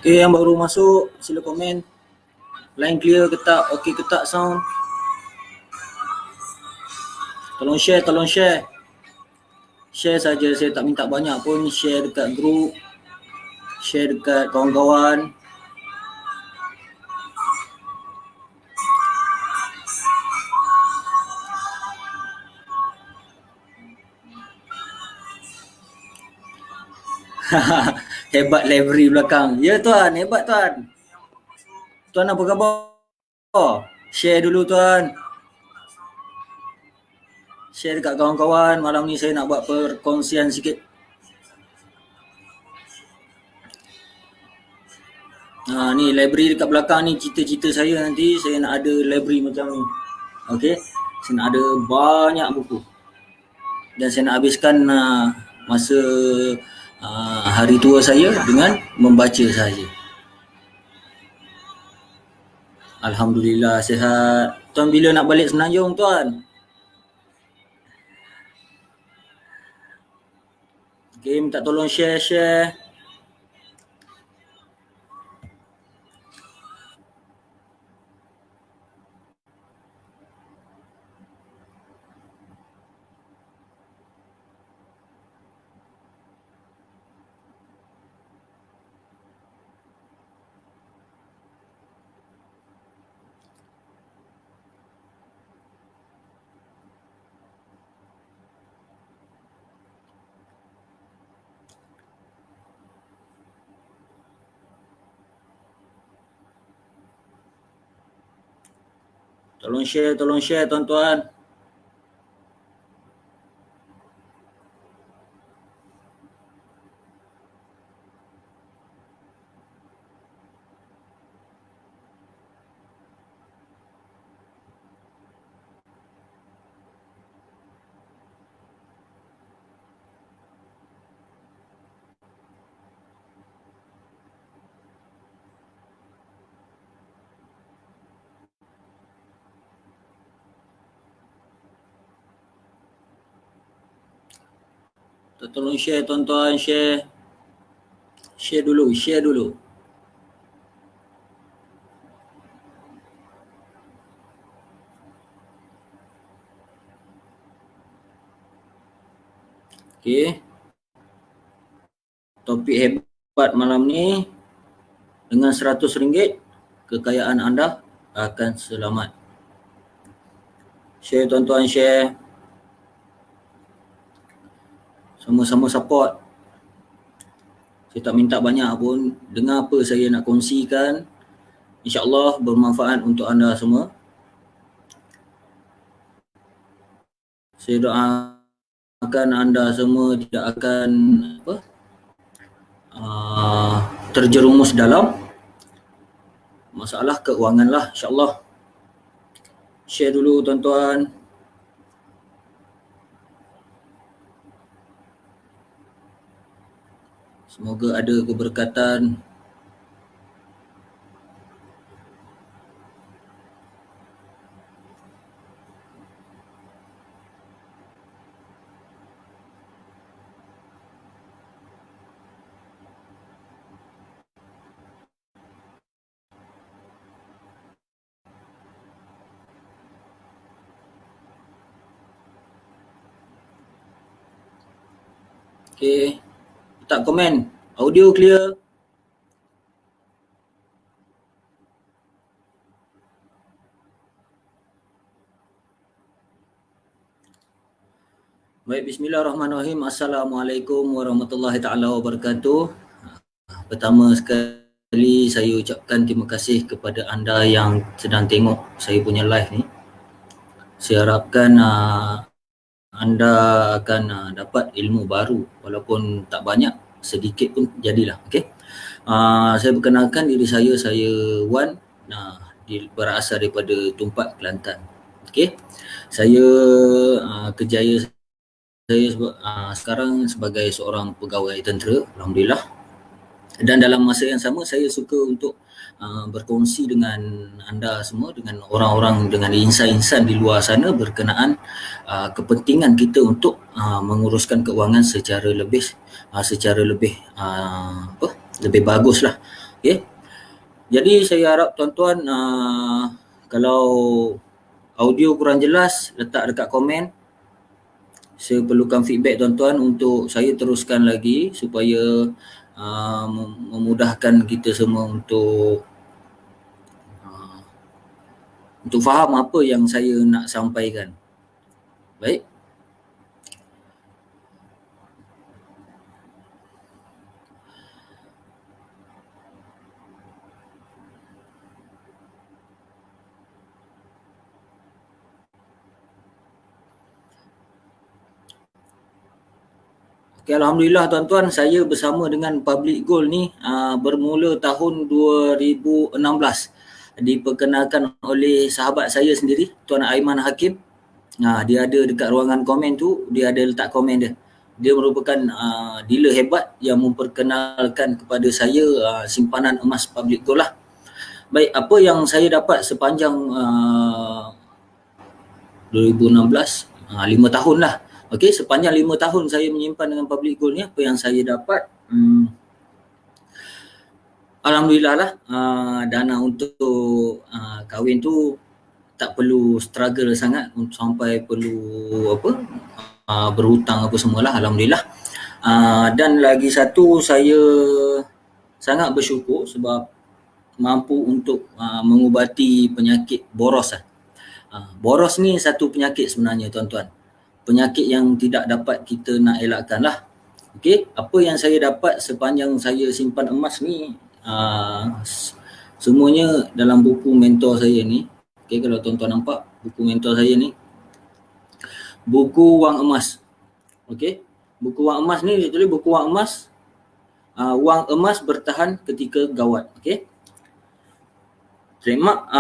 Okay, yang baru masuk, sila komen. Line clear ke tak? Okay ke tak sound? Tolong share, tolong share. Share saja, saya tak minta banyak pun. Share dekat group, share dekat kawan-kawan. Hebat library belakang. Ya tuan, hebat tuan. Tuan apa khabar? Share dulu tuan. Share dekat kawan-kawan. Malam ni saya nak buat perkongsian sikit. Ni library dekat belakang ni, cita-cita saya nanti saya nak ada library macam ni. Okay, saya nak ada banyak buku. Dan saya nak habiskan masa hari tua saya dengan membaca saja. Alhamdulillah sihat. Tuan bila nak balik Semenanjung tuan? Okay, minta tolong share. Tolong share tuan-tuan. Tolong share tuan-tuan, share. Share dulu. Okay. Topik hebat malam ni, dengan RM100 kekayaan anda akan selamat. Share tuan-tuan, share. Sama-sama support. Saya tak minta banyak pun. Dengar apa saya nak kongsikan, InsyaAllah bermanfaat untuk anda semua. Saya doakan anda semua tidak akan terjerumus dalam masalah keuangan lah, insyaAllah. Share dulu tuan-tuan. Semoga ada keberkatan. Okay, tak komen. Audio clear. Baik, bismillahirrahmanirrahim. Assalamualaikum warahmatullahi ta'ala wabarakatuh. Pertama sekali saya ucapkan terima kasih kepada anda yang sedang tengok saya punya live ni. Saya harapkan anda akan dapat ilmu baru, walaupun tak banyak, sedikit pun jadilah. Okay. Saya perkenalkan diri saya Wan, berasal daripada Tumpat, Kelantan. Okay. Saya kerjaya saya sekarang sebagai seorang pegawai tentera, Alhamdulillah. Dan dalam masa yang sama saya suka untuk berkongsi dengan anda semua, dengan orang-orang, dengan insan-insan di luar sana berkenaan kepentingan kita untuk menguruskan keuangan secara lebih lebih baguslah. Okey. Jadi saya harap tuan-tuan kalau audio kurang jelas letak dekat komen. Saya perlukan feedback tuan-tuan untuk saya teruskan lagi supaya memudahkan kita semua untuk faham apa yang saya nak sampaikan. Baik. Okay, Alhamdulillah tuan-tuan, saya bersama dengan Public Goal ni bermula tahun 2016. Diperkenalkan oleh sahabat saya sendiri, Tuan Aiman Hakim. Dia ada dekat ruangan komen tu, dia ada letak komen dia. Dia merupakan dealer hebat yang memperkenalkan kepada saya simpanan emas Public Goal lah. Baik, apa yang saya dapat sepanjang 2016, 5 tahun lah. Okey, sepanjang 5 tahun saya menyimpan dengan Public Goal ni, apa yang saya dapat? Alhamdulillah lah, dana untuk kahwin tu tak perlu struggle sangat sampai perlu berhutang apa semualah, Alhamdulillah. Dan lagi satu, saya sangat bersyukur sebab mampu untuk mengubati penyakit boros lah. Boros ni satu penyakit sebenarnya tuan-tuan. Penyakit yang tidak dapat kita nak elakkan lah. Okey, apa yang saya dapat sepanjang saya simpan emas ni, semuanya dalam buku mentor saya ni. Okey, kalau tuan-tuan nampak buku mentor saya ni, buku wang emas. Okey, buku wang emas ni ditulis buku wang emas, wang emas bertahan ketika gawat. Okey, trademark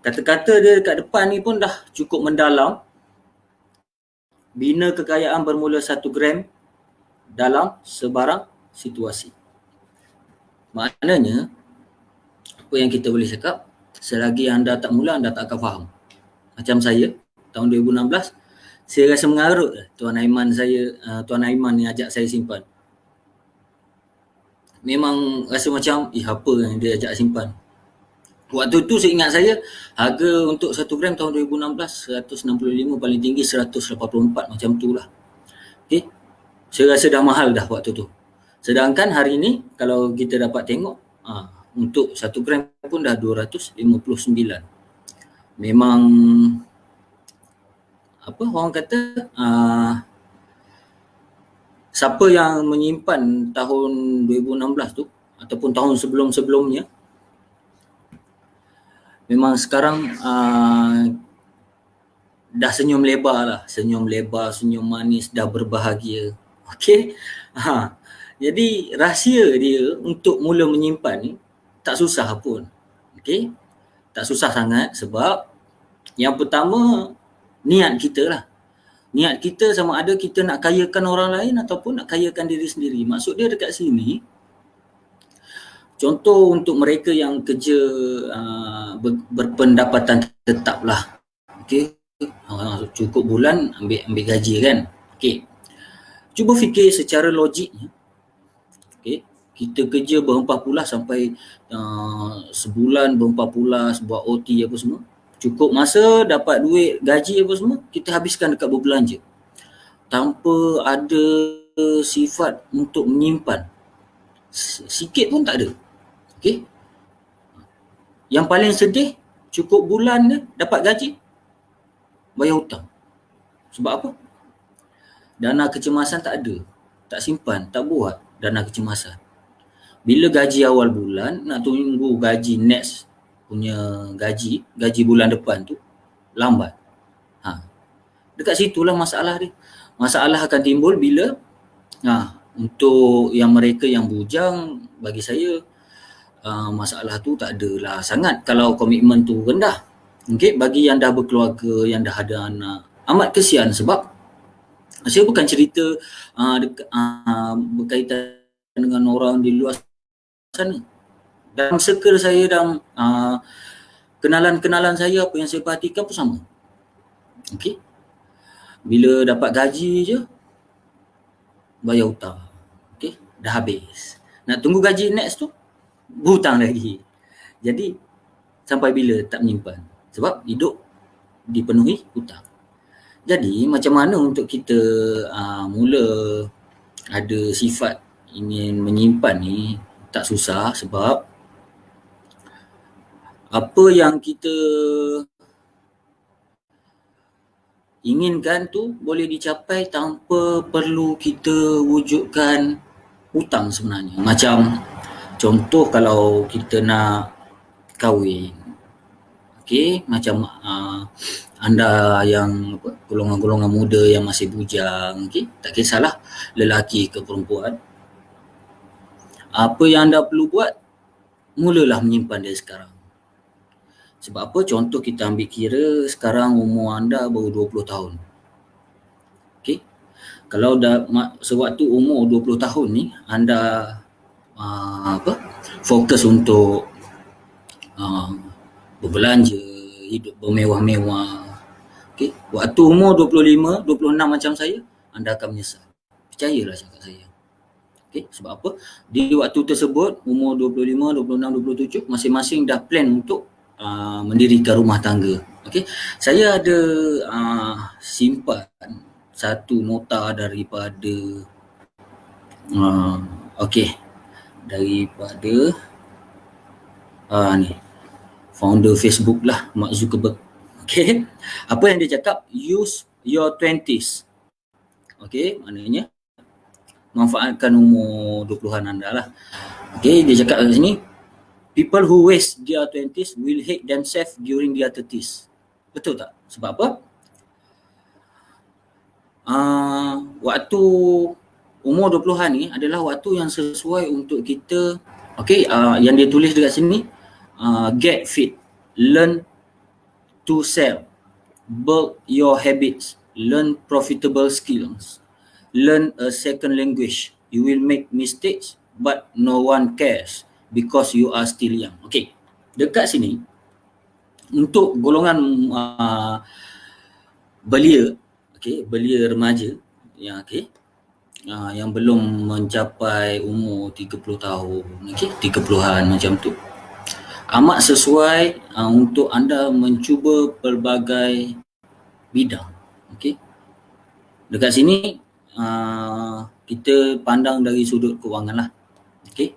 kata-kata dia dekat depan ni pun dah cukup mendalam. Bina kekayaan bermula 1 gram dalam sebarang situasi. Maknanya, apa yang kita boleh cakap, selagi anda tak mula, anda tak akan faham. Macam saya, tahun 2016, saya rasa mengarut Tuan Aiman ni ajak saya simpan. Memang rasa macam, apa yang dia ajak simpan. Waktu tu saya ingat saya, harga untuk 1 gram tahun 2016, 165, paling tinggi 184, macam tu lah. Okay. Saya rasa dah mahal dah waktu tu. Sedangkan hari ni, kalau kita dapat tengok, untuk 1 gram pun dah 259. Memang, orang kata, siapa yang menyimpan tahun 2016 tu, ataupun tahun sebelum-sebelumnya, memang sekarang dah senyum lebar lah. Senyum lebar, senyum manis, dah berbahagia. Okey. Jadi rahsia dia untuk mula menyimpan ni tak susah pun. Okey. Tak susah sangat sebab yang pertama niat kita lah. Niat kita sama ada kita nak kayakan orang lain ataupun nak kayakan diri sendiri. Maksud dia dekat sini, contoh untuk mereka yang kerja berpendapatan tetap lah. Okey. Cukup bulan ambil gaji kan. Okey. Cuba fikir secara logiknya. Okey. Kita kerja berhempah-pulah sampai sebulan berhempah-pulah, buat OT apa semua. Cukup masa dapat duit gaji apa semua, kita habiskan dekat berbelanja. Tanpa ada sifat untuk menyimpan. Sikit pun tak ada. Okey. Yang paling sedih, cukup bulan dia dapat gaji, bayar hutang. Sebab apa? Dana kecemasan tak ada. Tak simpan, tak buat dana kecemasan. Bila gaji awal bulan, nak tunggu gaji next punya gaji bulan depan tu, lambat. Dekat situlah masalah dia. Masalah akan timbul bila, untuk yang mereka yang bujang, bagi saya, masalah tu tak adalah sangat kalau komitmen tu rendah. Okay, bagi yang dah berkeluarga, yang dah ada anak, amat kesian sebab saya bukan cerita berkaitan dengan orang di luar sana. Dalam circle saya dan kenalan-kenalan saya, apa yang saya perhatikan pun sama. Okay. Bila dapat gaji je, bayar hutang. Okay, dah habis. Nak tunggu gaji next tu, berhutang lagi. Jadi sampai bila tak menyimpan? Sebab hidup dipenuhi hutang. Jadi macam mana untuk kita mula ada sifat ingin menyimpan ni tak susah, sebab apa yang kita inginkan tu boleh dicapai tanpa perlu kita wujudkan hutang sebenarnya. Macam contoh kalau kita nak kahwin, okey, macam anda yang golongan-golongan muda yang masih bujang, okey, tak kisahlah lelaki ke perempuan, apa yang anda perlu buat, mulalah menyimpan dari sekarang. Sebab apa? Contoh kita ambil kira sekarang umur anda baru 20 tahun. Okey. Kalau dah sewaktu umur 20 tahun ni anda fokus untuk berbelanja, hidup bermewah-mewah. Okey. Waktu umur 25, 26 macam saya, anda akan menyesal. Percayalah cakap saya. Okey, sebab apa? Di waktu tersebut umur 25, 26, 27 masing-masing dah plan untuk mendirikan rumah tangga. Okey, saya ada simpan satu nota daripada daripada ni founder Facebook lah, Mark Zuckerberg. Okey, apa yang dia cakap? Use your 20s. Okey, maknanya manfaatkan umur 20-an anda lah. Okey, dia cakap kat sini, people who waste their 20s will hate themselves during their 30s. Betul tak? Sebab apa? Waktu umur 20-an ni adalah waktu yang sesuai untuk kita, yang dia tulis dekat sini, get fit, learn to sell, build your habits, learn profitable skills, learn a second language. You will make mistakes but no one cares because you are still young. Okey, dekat sini untuk golongan belia, belia remaja yang yang belum mencapai umur 30 tahun, 30-an macam tu, amat sesuai untuk anda mencuba pelbagai bidang. Okey, dekat sini kita pandang dari sudut kewangan lah. Okey,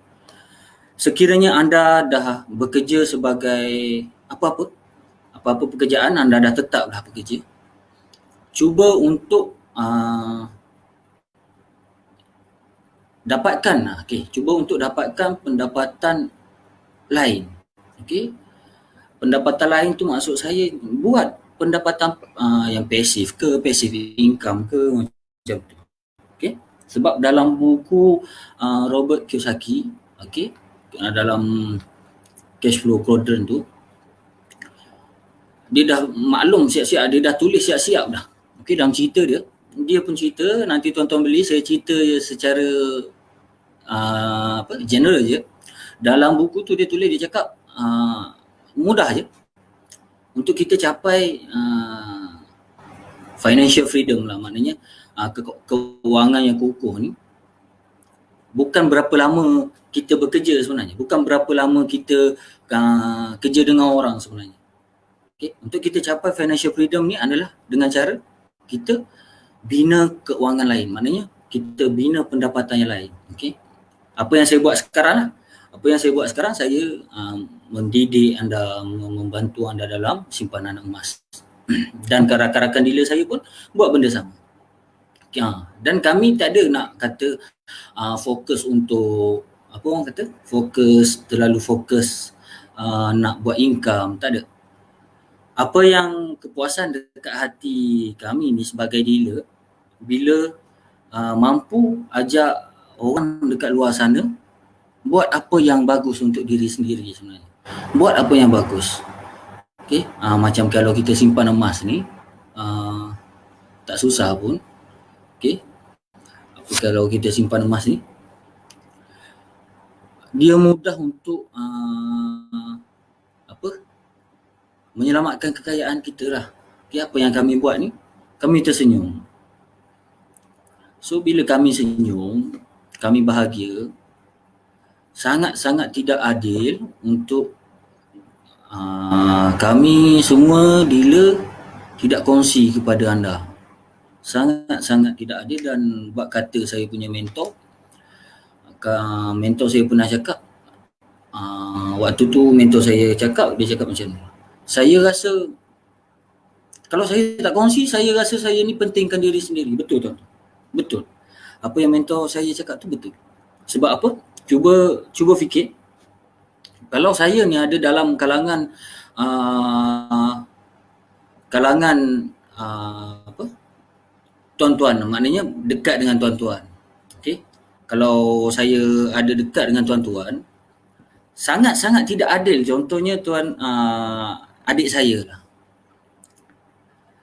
sekiranya anda dah bekerja sebagai apa-apa pekerjaan, anda dah tetaplah bekerja, cuba untuk dapatkan pendapatan lain. Okey, pendapatan lain tu maksud saya buat pendapatan yang pasif ke, passive income ke, macam tu. Okey, sebab dalam buku Robert Kiyosaki, dalam cash flow quadrant tu, dia dah maklum siap-siap, dia dah tulis siap-siap dah. Okey, dalam cerita dia pun cerita, nanti tuan-tuan beli, saya cerita secara general je. Dalam buku tu dia tulis, dia cakap mudah je untuk kita capai financial freedom lah, maknanya kewangan yang kukuh ni. Bukan berapa lama kita bekerja sebenarnya, bukan berapa lama kita kerja dengan orang sebenarnya. Okay. Untuk kita capai financial freedom ni adalah dengan cara kita bina keuangan lain, maknanya kita bina pendapatan yang lain. Okay. Apa yang saya buat sekarang lah, saya mendidik anda, membantu anda dalam simpanan emas. Dan rakan-rakan dealer saya pun buat benda sama. Dan kami tak ada nak kata fokus untuk terlalu fokus nak buat income, tak ada. Apa yang kepuasan dekat hati kami ni sebagai dealer, bila mampu ajak orang dekat luar sana buat apa yang bagus untuk diri sendiri sebenarnya. Buat apa yang bagus. Okey, macam kalau kita simpan emas ni, tak susah pun. Okey, kalau kita simpan emas ni, dia mudah untuk menyelamatkan kekayaan kita lah. Okay, apa yang kami buat ni, kami tersenyum. So bila kami senyum, kami bahagia, sangat-sangat tidak adil untuk kami semua dealer tidak kongsi kepada anda. Sangat-sangat tidak adil. Dan bab kata saya punya mentor saya pernah cakap, waktu tu mentor saya cakap, dia cakap macam ni, saya rasa kalau saya tak kongsi, saya rasa saya ni pentingkan diri sendiri. Betul tuan? Betul. Apa yang mentor saya cakap tu betul. Sebab apa? Cuba fikir, kalau saya ni ada dalam kalangan apa? Tuan-tuan, maknanya dekat dengan tuan-tuan. Okey. Kalau saya ada dekat dengan tuan-tuan, sangat-sangat tidak adil. Contohnya tuan, adik saya lah.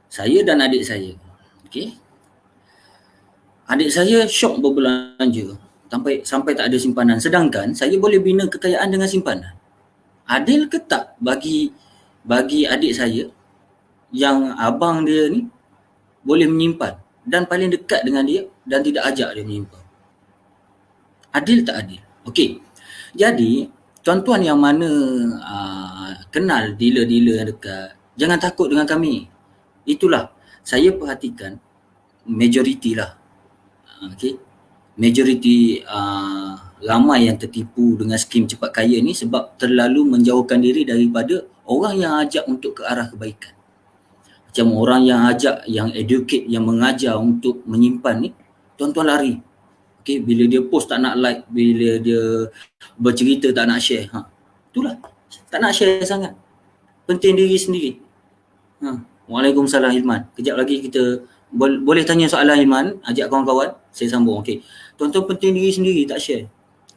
Saya dan adik saya. Okey. Adik saya syok berbelanja sampai tak ada simpanan. Sedangkan saya boleh bina kekayaan dengan simpanan. Adil ke tak bagi adik saya yang abang dia ni boleh menyimpan dan paling dekat dengan dia dan tidak ajak dia menyimpan? Adil tak adil? Okey. Jadi, tuan-tuan yang mana kenal dealer-dealer yang dekat, jangan takut dengan kami. Itulah, saya perhatikan majoriti lah. Okey. Majoriti ramai yang tertipu dengan skim cepat kaya ni sebab terlalu menjauhkan diri daripada orang yang ajak untuk ke arah kebaikan. Macam orang yang ajak, yang educate, yang mengajar untuk menyimpan ni, tuan-tuan lari. Okay, bila dia post tak nak like, bila dia bercerita tak nak share. Itulah, tak nak share sangat. Penting diri sendiri. Waalaikumsalam Hilman. Kejap lagi kita boleh tanya soalan Hilman, ajak kawan-kawan, saya sambung. Okay. Tuan-tuan penting diri sendiri, tak share.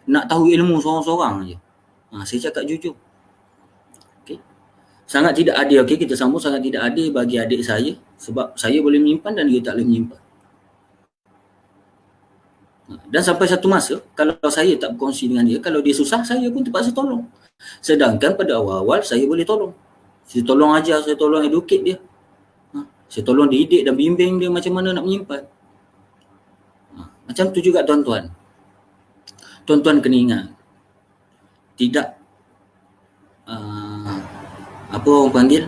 Nak tahu ilmu seorang-seorang je. Saya cakap jujur. Okay. Sangat tidak adil. Okay, kita sambung. Sangat tidak adil bagi adik saya sebab saya boleh menyimpan dan dia tak boleh menyimpan. Dan sampai satu masa, kalau saya tak berkongsi dengan dia, kalau dia susah, saya pun terpaksa tolong. Sedangkan pada awal-awal, saya boleh tolong. Saya tolong ajar, saya tolong educate dia. Saya tolong didik dan bimbing dia macam mana nak menyimpan. Macam tu juga tuan-tuan. Tuan-tuan kena ingat, tidak apa orang panggil,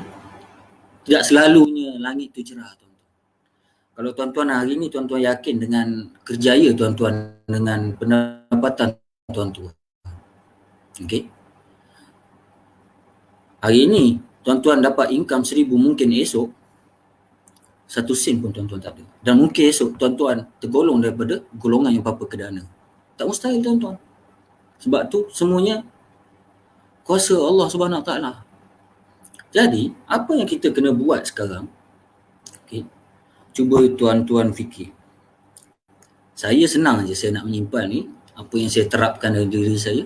tidak selalunya langit tu cerah, tuan-tuan. Kalau tuan-tuan hari ni tuan-tuan yakin dengan kerjaya tuan-tuan, dengan pendapatan tuan-tuan. Okey. Hari ni tuan-tuan dapat income 1,000, mungkin esok 1 sen pun tuan-tuan tak ada. Dan mungkin esok tuan-tuan tergolong daripada golongan yang papa kedana. Tak mustahil tuan-tuan. Sebab tu semuanya kuasa Allah Subhanahu Wa Taala. Jadi, apa yang kita kena buat sekarang? Okey. Cuba tuan-tuan fikir. Saya senang je saya nak menyimpan ni. Apa yang saya terapkan dalam diri saya.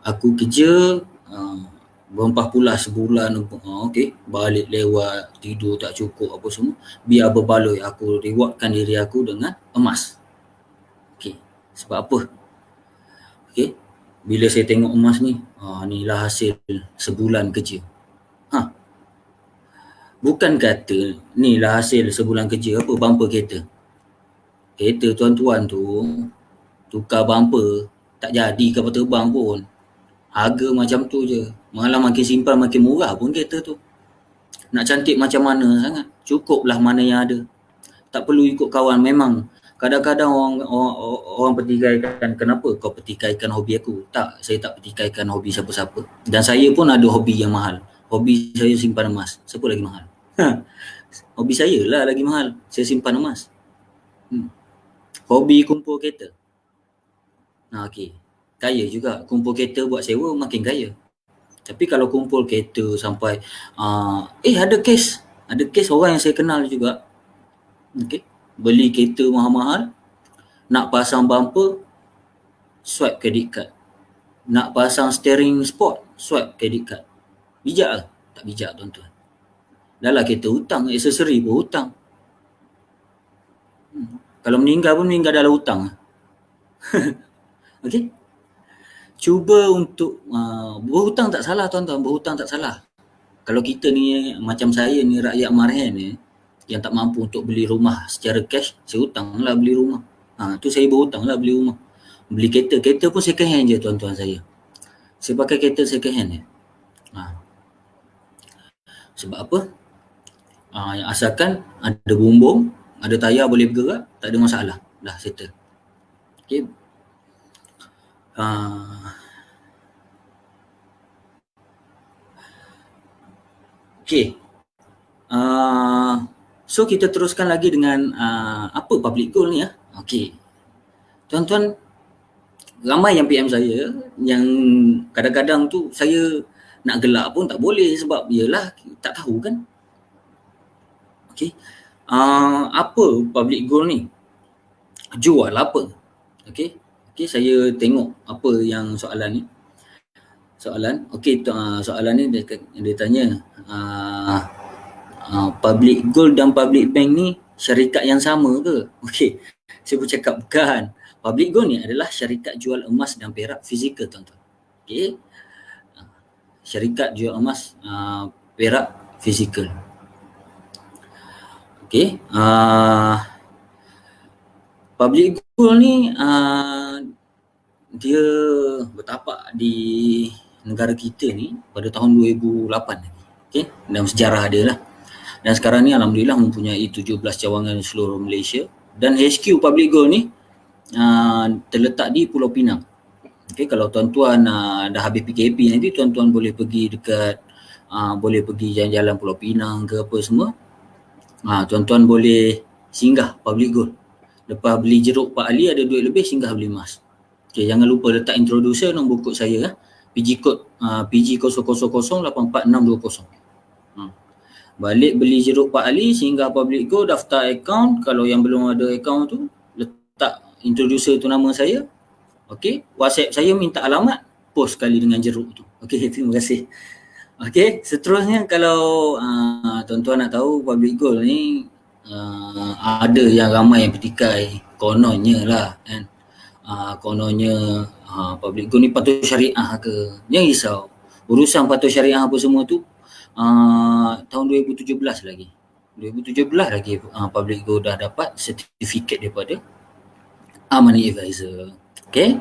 Aku kerja, berempah pula sebulan, okey, balik lewat, tidur tak cukup apa semua. Biar berbaloi, aku rewardkan diri aku dengan emas. Okey, sebab apa? Okey, bila saya tengok emas ni, inilah hasil sebulan kerja. Bukan kata ni lah hasil sebulan kerja apa, bumper kereta. Kereta tuan-tuan tu tukar bumper tak jadi kapal terbang pun. Harga macam tu je. Malah makin simpan makin murah pun kereta tu. Nak cantik macam mana sangat. Cukuplah mana yang ada. Tak perlu ikut kawan. Memang kadang-kadang orang petikaikan, kenapa kau petikaikan hobi aku? Tak, saya tak petikaikan hobi siapa-siapa. Dan saya pun ada hobi yang mahal. Hobi saya simpan emas. Siapa lagi mahal? Hobi saya lah lagi mahal. Saya simpan emas. Hobi kumpul kereta. Okey. Kaya juga. Kumpul kereta buat sewa makin kaya. Tapi kalau kumpul kereta sampai ada kes. Ada kes orang yang saya kenal juga. Okey. Beli kereta mahal-mahal. Nak pasang bumper, swipe credit card. Nak pasang steering sport, swipe credit card. Bijak ke? Tak bijak tuan-tuan. Dah lah kereta hutang, aksesori pun hutang. Kalau meninggal pun meninggal dalam hutang. Okey. Cuba untuk berhutang tak salah tuan-tuan, berhutang tak salah. Kalau kita ni macam saya ni rakyat marhen ni yang tak mampu untuk beli rumah secara cash, saya hutang lah beli rumah. Tu saya berhutang lah beli rumah. beli kereta pun second hand je tuan-tuan saya. Saya pakai kereta second hand je. Sebab apa? Yang asalkan ada bumbung, ada tayar boleh bergerak, tak ada masalah. Dah settle. Okay. Okay. So kita teruskan lagi dengan apa public goal ni ya. Okay. Tuan-tuan, ramai yang PM saya yang kadang-kadang tu saya nak gelak pun tak boleh sebab yalah tak tahu kan. Okay. Apa public goal ni? Jual apa? Okay. Okay, saya tengok apa yang soalan ni. Soalan ni dia tanya public goal dan public bank ni syarikat yang sama ke? Okay, saya bercakap bukan. Public goal ni adalah syarikat jual emas dan perak fizikal tuan-tuan. Okay, syarikat jual emas perak fizikal. Okay, public goal ni dia bertapak di negara kita ni pada tahun 2008 lagi. Okay, dalam sejarah dia lah. Dan sekarang ni alhamdulillah mempunyai 17 cawangan di seluruh Malaysia dan HQ public goal ni terletak di Pulau Pinang. Okay, kalau tuan-tuan dah habis PKP nanti tuan-tuan boleh pergi dekat boleh pergi jalan-jalan Pulau Pinang ke apa semua. Tuan-tuan boleh singgah public goal. Lepas beli jeruk Pak Ali ada duit lebih, singgah beli emas. Okay, jangan lupa letak introducer nombor kod saya PG kod PG000844620. Balik beli jeruk Pak Ali, singgah public goal, daftar account. Kalau yang belum ada account tu, letak introducer tu nama saya. Okay, WhatsApp saya minta alamat, post sekali dengan jeruk tu. Okay, terima kasih. Okay, seterusnya kalau tuan-tuan nak tahu public goal ni ada yang ramai yang petikai, kononnya lah kan. Kononnya public goal ni patuh syariah ke? Jangan risau. Urusan patuh syariah apa semua tu tahun 2017 lagi. Public goal dah dapat sertifikat daripada Money Advisor. Okay.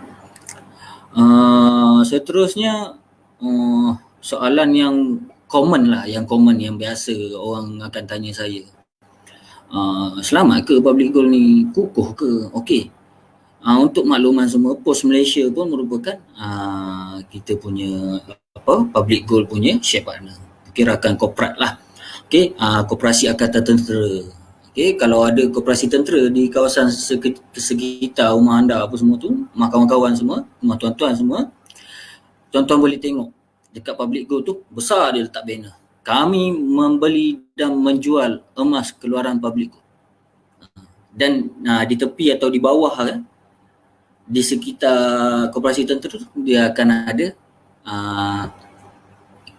Seterusnya soalan yang common lah, yang biasa orang akan tanya saya. Selamat ke public goal ni? Kukuh ke? Okey. Untuk makluman semua, Pos Malaysia pun merupakan kita punya public goal punya share partner. Kirakan korporat lah. Okey, koperasi Angkatan Tentera. Okey, kalau ada koperasi tentera di kawasan sekitar rumah anda apa semua tu, rumah kawan-kawan semua, rumah tuan-tuan semua, tuan-tuan boleh tengok dekat public goal tu besar dia letak banner. Kami membeli dan menjual emas keluaran public goal. Dan di tepi atau di bawah di sekitar koperasi tentera tu dia akan ada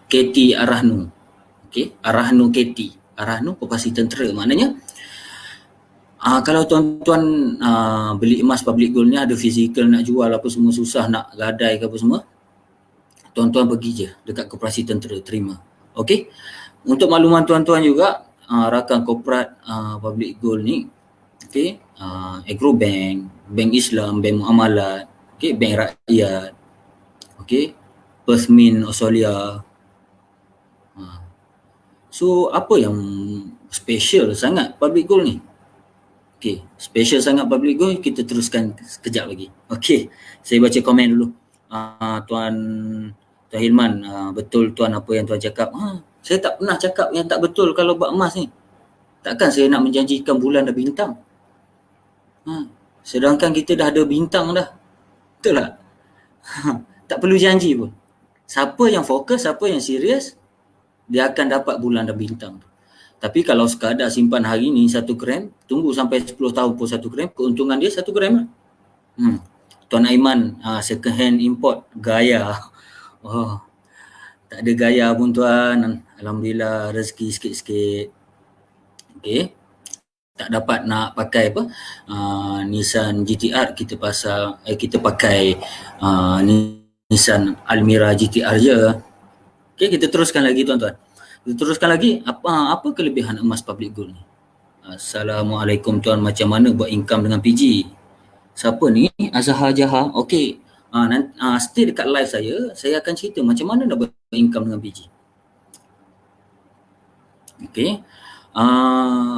KT Arahnu. Okey, Arahnu KT. Arahnu koperasi tentera. Maknanya kalau tuan-tuan beli emas public goal ni ada fizikal nak jual apa semua, susah nak gadai ke apa semua, tuan-tuan pergi je dekat koperasi tentera terima. Okey. Untuk makluman tuan-tuan juga, rakan korporat public goal ni, okey, Agrobank, Bank Islam, Bank Muamalat, okey, Bank Rakyat, okey, Perth Mint Australia. So apa yang special sangat public goal ni? Okey, special sangat public goal, kita teruskan sekejap lagi. Okey, saya baca komen dulu. Tuan Hilman, betul tuan apa yang tuan cakap. Saya tak pernah cakap yang tak betul kalau buat emas ni. Takkan saya nak menjanjikan bulan dan bintang. Sedangkan kita dah ada bintang dah. Betul tak? Tak perlu janji pun. Siapa yang fokus, siapa yang serius, dia akan dapat bulan dan bintang. Tapi kalau sekadar simpan hari ni 1 gram, tunggu sampai 10 tahun pun 1 gram, keuntungan dia 1 gram lah. Tuan Aiman, second hand import, gaya. Tak ada gaya pun tuan. Alhamdulillah rezeki sikit-sikit. Okay. Tak dapat nak pakai Nissan GTR, kita pakai Nissan Almera GTR je. Okay, kita teruskan lagi tuan-tuan. Kita teruskan lagi, apa kelebihan emas public gold ni? Assalamualaikum tuan, macam mana buat income dengan PG? Siapa ni? Azhar Jaha. Okey. Stay dekat live saya akan cerita macam mana nak buat income dengan PG. Okey.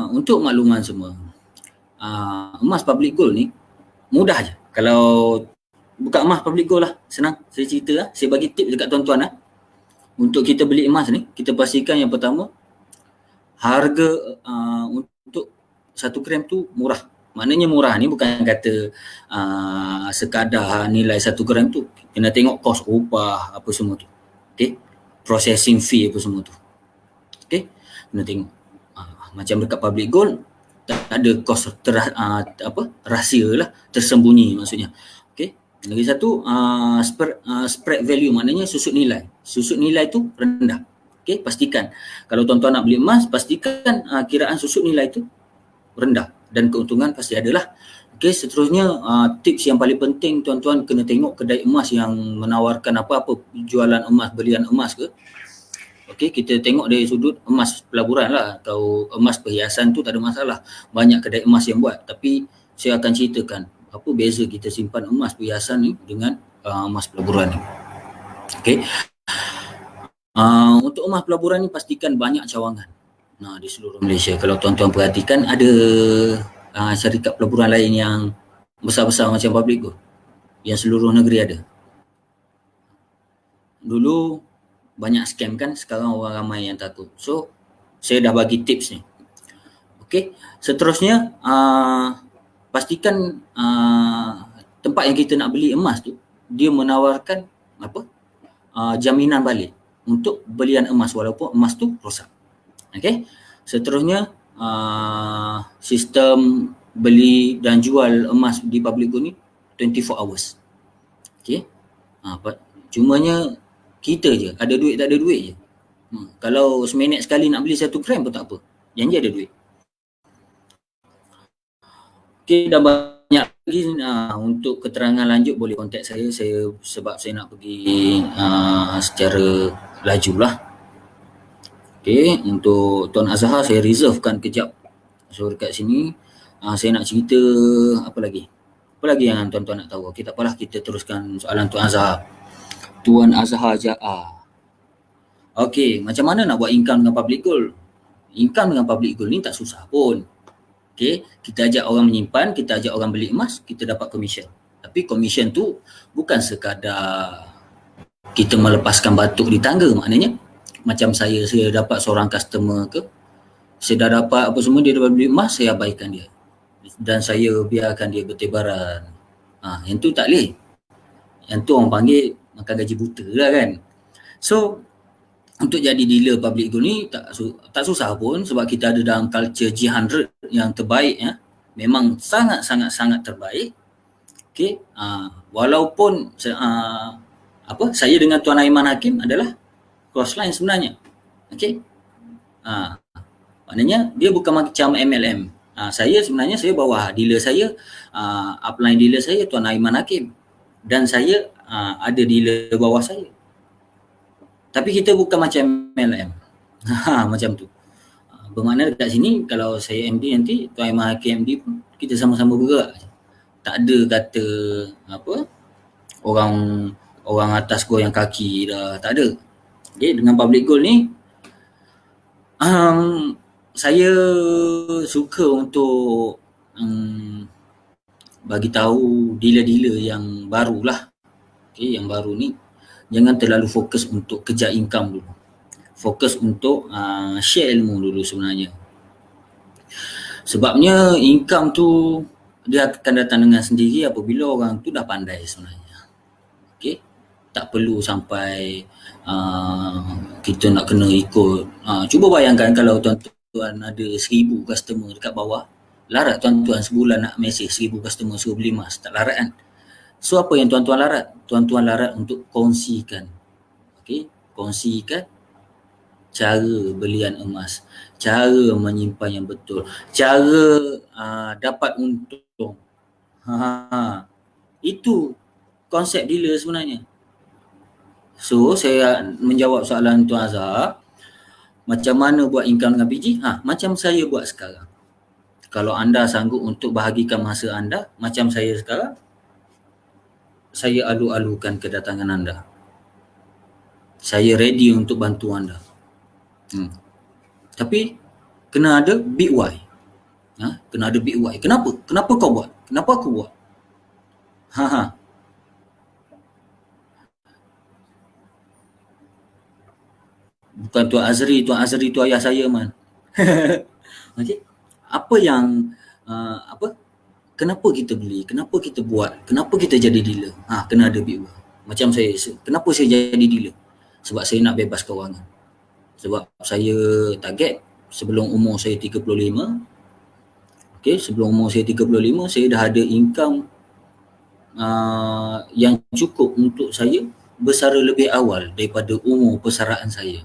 Untuk makluman semua, emas public gold ni mudah je. Kalau buka emas public gold lah, senang. Saya cerita lah, saya bagi tip dekat tuan-tuan lah. Untuk kita beli emas ni, kita pastikan yang pertama, harga untuk 1 gram tu murah. Maknanya murah ni bukan kata sekadar nilai 1 gram tu. Kena tengok kos upah apa semua tu. Okay. Processing fee apa semua tu. Okay. Kena tengok. Macam dekat public gold, tak ada kos rahsia lah, tersembunyi maksudnya. Okay. Lagi satu, spread value, maknanya susut nilai. Susut nilai tu rendah. Okay, pastikan. Kalau tuan-tuan nak beli emas, pastikan kiraan susut nilai tu rendah. Dan keuntungan pasti adalah. Okey, seterusnya tips yang paling penting, tuan-tuan kena tengok kedai emas yang menawarkan apa-apa jualan emas, belian emas ke. Okey, kita tengok dari sudut emas pelaburan lah atau emas perhiasan tu tak ada masalah. Banyak kedai emas yang buat, tapi saya akan ceritakan apa beza kita simpan emas perhiasan ni dengan emas pelaburan ni. Okey. Untuk emas pelaburan ni pastikan banyak cawangan. Di seluruh Malaysia. Kalau tuan-tuan perhatikan, ada syarikat pelaburan lain yang besar-besar macam public gold yang seluruh negeri ada. Dulu banyak scam kan, sekarang orang ramai yang takut. So, saya dah bagi tips ni. Okey, seterusnya pastikan tempat yang kita nak beli emas tu, dia menawarkan jaminan balik untuk belian emas walaupun emas tu rosak. Okey. Seterusnya sistem beli dan jual emas di public gold ni 24 hours. Okey. Cumanya kita je ada duit tak ada duit je. Kalau seminit sekali nak beli 1 gram pun tak apa. Janji ada duit. Okey, dah banyak lagi untuk keterangan lanjut boleh kontak saya sebab saya nak pergi secara laju lah. Okay, untuk Tuan Azhar saya reservekan kejap. So dekat sini saya nak cerita apa lagi? Apa lagi yang tuan-tuan nak tahu? Okay, tak apalah, kita teruskan soalan Tuan Azhar. Tuan Azhar Ja'a. Okay, macam mana nak buat income dengan public gold? Income dengan public gold ni tak susah pun. Okay, kita ajak orang menyimpan, kita ajak orang beli emas, kita dapat commission. Tapi commission tu bukan sekadar kita melepaskan batuk di tangga, maknanya macam saya dapat seorang customer ke, saya dah dapat apa semua, dia dapat beli emas, saya abaikan dia dan saya biarkan dia bertebaran. Yang tu tak boleh. Yang tu orang panggil makan gaji buta lah kan. So untuk jadi dealer public gold ni tak susah pun, sebab kita ada dalam culture G100 yang terbaik ya. Memang sangat terbaik. Okay. Walaupun saya dengan Tuan Aiman Hakim adalah crossline sebenarnya. Okey. Maknanya dia bukan macam MLM. Saya sebenarnya saya bawah dealer saya, upline dealer saya Tuan Aiman Hakim, dan saya ada dealer bawah saya. Tapi kita bukan macam MLM. Macam tu. Bermakna dekat sini kalau saya MD nanti, Tuan Aiman Hakim MD pun kita sama-sama bergerak. Tak ada kata orang atas goyang kaki dah, tak ada. Okay, dengan public gold ni saya suka untuk bagi tahu dealer-dealer yang barulah. Okay, yang baru ni jangan terlalu fokus untuk kejar income dulu. Fokus untuk share ilmu dulu sebenarnya. Sebabnya income tu dia akan datang dengan sendiri apabila orang tu dah pandai sebenarnya. Okay, tak perlu sampai kita nak kena ikut. Cuba bayangkan kalau tuan-tuan ada 1,000 customer dekat bawah, larat tuan-tuan sebulan nak mesej 1,000 customer suruh beli emas, tak larat kan? So apa yang tuan-tuan larat? Tuan-tuan larat untuk kongsikan. Okay, kongsikan cara belian emas, cara menyimpan yang betul, cara dapat untung. Itu konsep dealer sebenarnya. So saya menjawab soalan Tuan Azhar, macam mana buat income dengan PG? Macam saya buat sekarang. Kalau anda sanggup untuk bahagikan masa anda, macam saya sekarang, saya alu-alukan kedatangan anda. Saya ready untuk bantu anda. Tapi kena ada big why. Kena ada big why. Kenapa? Kenapa kau buat? Kenapa aku buat? Bukan Tuan Azri tu ayah saya man. Okey. Apa yang kenapa kita beli? Kenapa kita buat? Kenapa kita jadi dealer? Kena ada big why. Macam saya, kenapa saya jadi dealer? Sebab saya nak bebas kewangan. Sebab saya target sebelum umur saya 35, sebelum umur saya 35, saya dah ada income yang cukup untuk saya bersara lebih awal daripada umur persaraan saya.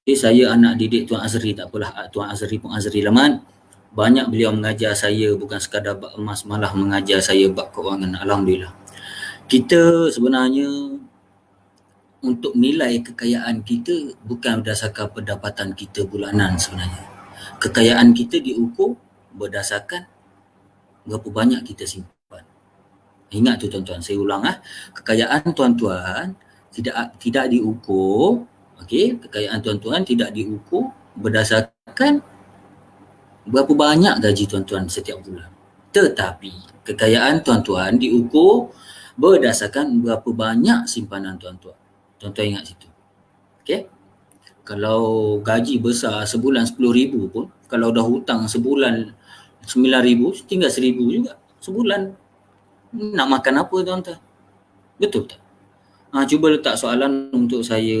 Saya anak didik Tuan Azri, tak apalah, Tuan Azri pun Azri Laman. Banyak beliau mengajar saya, bukan sekadar bab emas, malah mengajar saya bab kewangan. Alhamdulillah. Kita sebenarnya untuk nilai kekayaan kita bukan berdasarkan pendapatan kita bulanan sebenarnya. Kekayaan kita diukur berdasarkan berapa banyak kita simpan. Ingat tu tuan-tuan, saya ulang kekayaan tuan-tuan tidak diukur, kekayaan tuan-tuan tidak diukur berdasarkan berapa banyak gaji tuan-tuan setiap bulan. Tetapi kekayaan tuan-tuan diukur berdasarkan berapa banyak simpanan tuan-tuan. Tuan-tuan ingat situ. Kalau gaji besar sebulan 10,000 pun, kalau dah hutang sebulan 9,000, tinggal 1,000 juga sebulan. Nak makan apa tuan-tuan? Betul tak? Cuba letak soalan untuk saya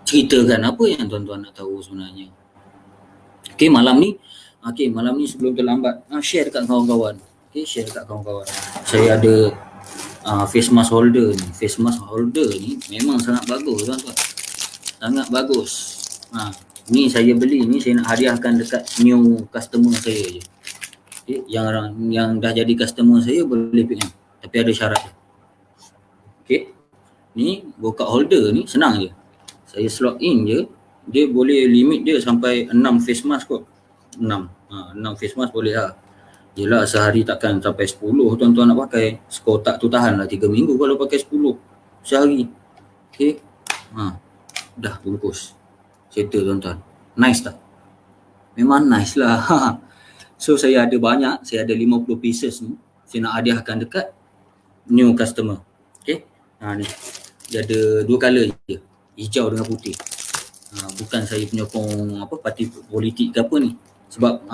ceritakan apa yang tuan-tuan nak tahu sebenarnya. Malam ni sebelum terlambat, share dekat kawan-kawan. Share dekat kawan-kawan. Saya ada face mask holder ni. Face mask holder ni memang sangat bagus tuan-tuan. Sangat bagus. Ni saya beli ni, saya nak hadiahkan dekat new customer saya je. Yang dah jadi customer saya boleh PM. Tapi ada syarat dia. Ni buka holder ni senang je. Saya slot in je. Dia boleh limit dia sampai 6 face mask kot. 6 face mask boleh lah. Yelah sehari takkan sampai 10 tuan-tuan nak pakai. Sekotak tu tahan lah 3 minggu kalau pakai 10 sehari. Dah bungkus. Settle tuan-tuan. Nice tak? Memang nice lah. So saya ada banyak. Saya ada 50 pieces ni. Saya nak hadiahkan dekat new customer. Ni. Dia ada 2 colour je. Hijau dengan putih. Bukan saya penyokong parti politik ke apa ni. Sebab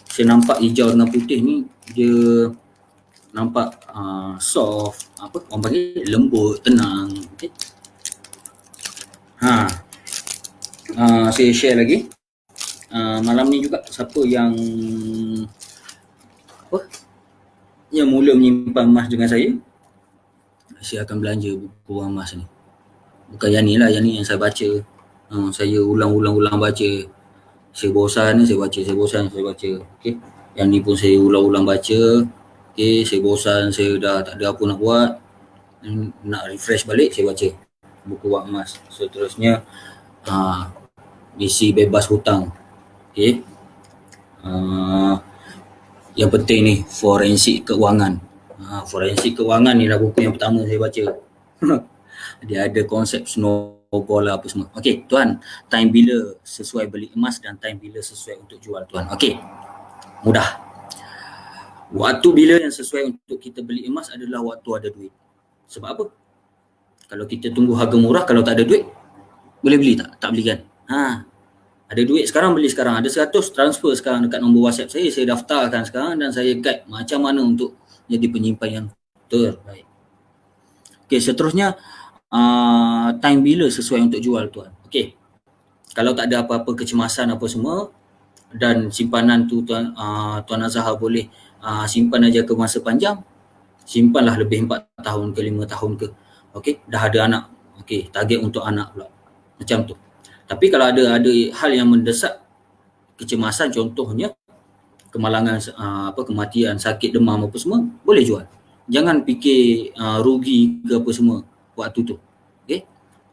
saya nampak hijau dengan putih ni dia nampak soft, orang panggil lembut, tenang. Saya share lagi. Malam ni juga siapa yang mula menyimpan emas dengan saya akan belanja buku emas ni. Bukan yang ni lah, yang ni yang saya baca. Saya ulang-ulang baca. Saya bosan saya baca, saya bosan saya baca. Yang ni pun saya ulang-ulang baca. Saya bosan, saya dah tak ada apa nak buat. Nak refresh balik, saya baca buku wang emas. Seterusnya misi bebas hutang. Yang penting ni forensik keuangan. Forensik keuangan ni lah buku yang pertama saya baca. Dia ada konsep snowball lah apa semua. Tuan, time bila sesuai beli emas dan time bila sesuai untuk jual tuan. Mudah. Waktu bila yang sesuai untuk kita beli emas adalah waktu ada duit. Sebab apa? Kalau kita tunggu harga murah, kalau tak ada duit, boleh beli tak? Tak beli kan? Ada duit sekarang, beli sekarang. Ada 100, transfer sekarang dekat nombor WhatsApp saya daftarkan sekarang dan saya guide macam mana untuk jadi penyimpan yang terbaik. Seterusnya time bila sesuai untuk jual tuan. Kalau tak ada apa-apa kecemasan apa semua dan simpanan tu Tuan Azhar boleh simpan aja ke masa panjang, simpanlah lebih 4 tahun ke 5 tahun ke. Dah ada anak. Target untuk anak pula. Macam tu. Tapi kalau ada hal yang mendesak kecemasan, contohnya kemalangan, kematian, sakit, demam apa semua, boleh jual. Jangan fikir rugi ke apa semua waktu tu.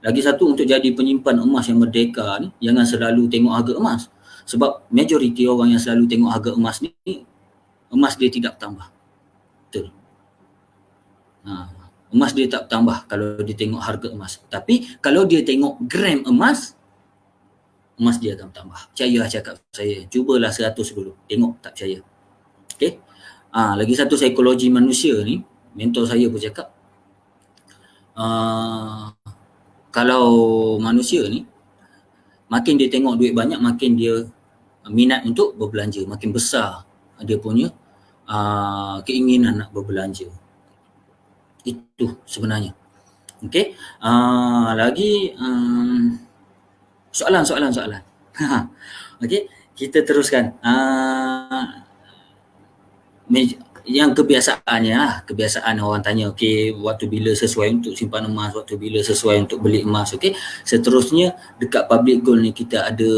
Lagi satu, untuk jadi penyimpan emas yang merdeka ni, jangan selalu tengok harga emas. Sebab majoriti orang yang selalu tengok harga emas ni, emas dia tidak bertambah. Betul. Emas dia tak bertambah kalau dia tengok harga emas. Tapi kalau dia tengok gram emas, emas dia akan bertambah. Percayalah cakap saya. Cubalah 100 dulu. Tengok tak percaya. Okay. Lagi satu, psikologi manusia ni, mentor saya pun cakap, kalau manusia ni, makin dia tengok duit banyak, makin dia minat untuk berbelanja. Makin besar dia punya keinginan nak berbelanja. Itu sebenarnya. Okay. Lagi soalan. Okay, kita teruskan. Yang kebiasaan orang tanya, okey, waktu bila sesuai untuk simpan emas, waktu bila sesuai untuk beli emas. Okey, seterusnya dekat public gold ni kita ada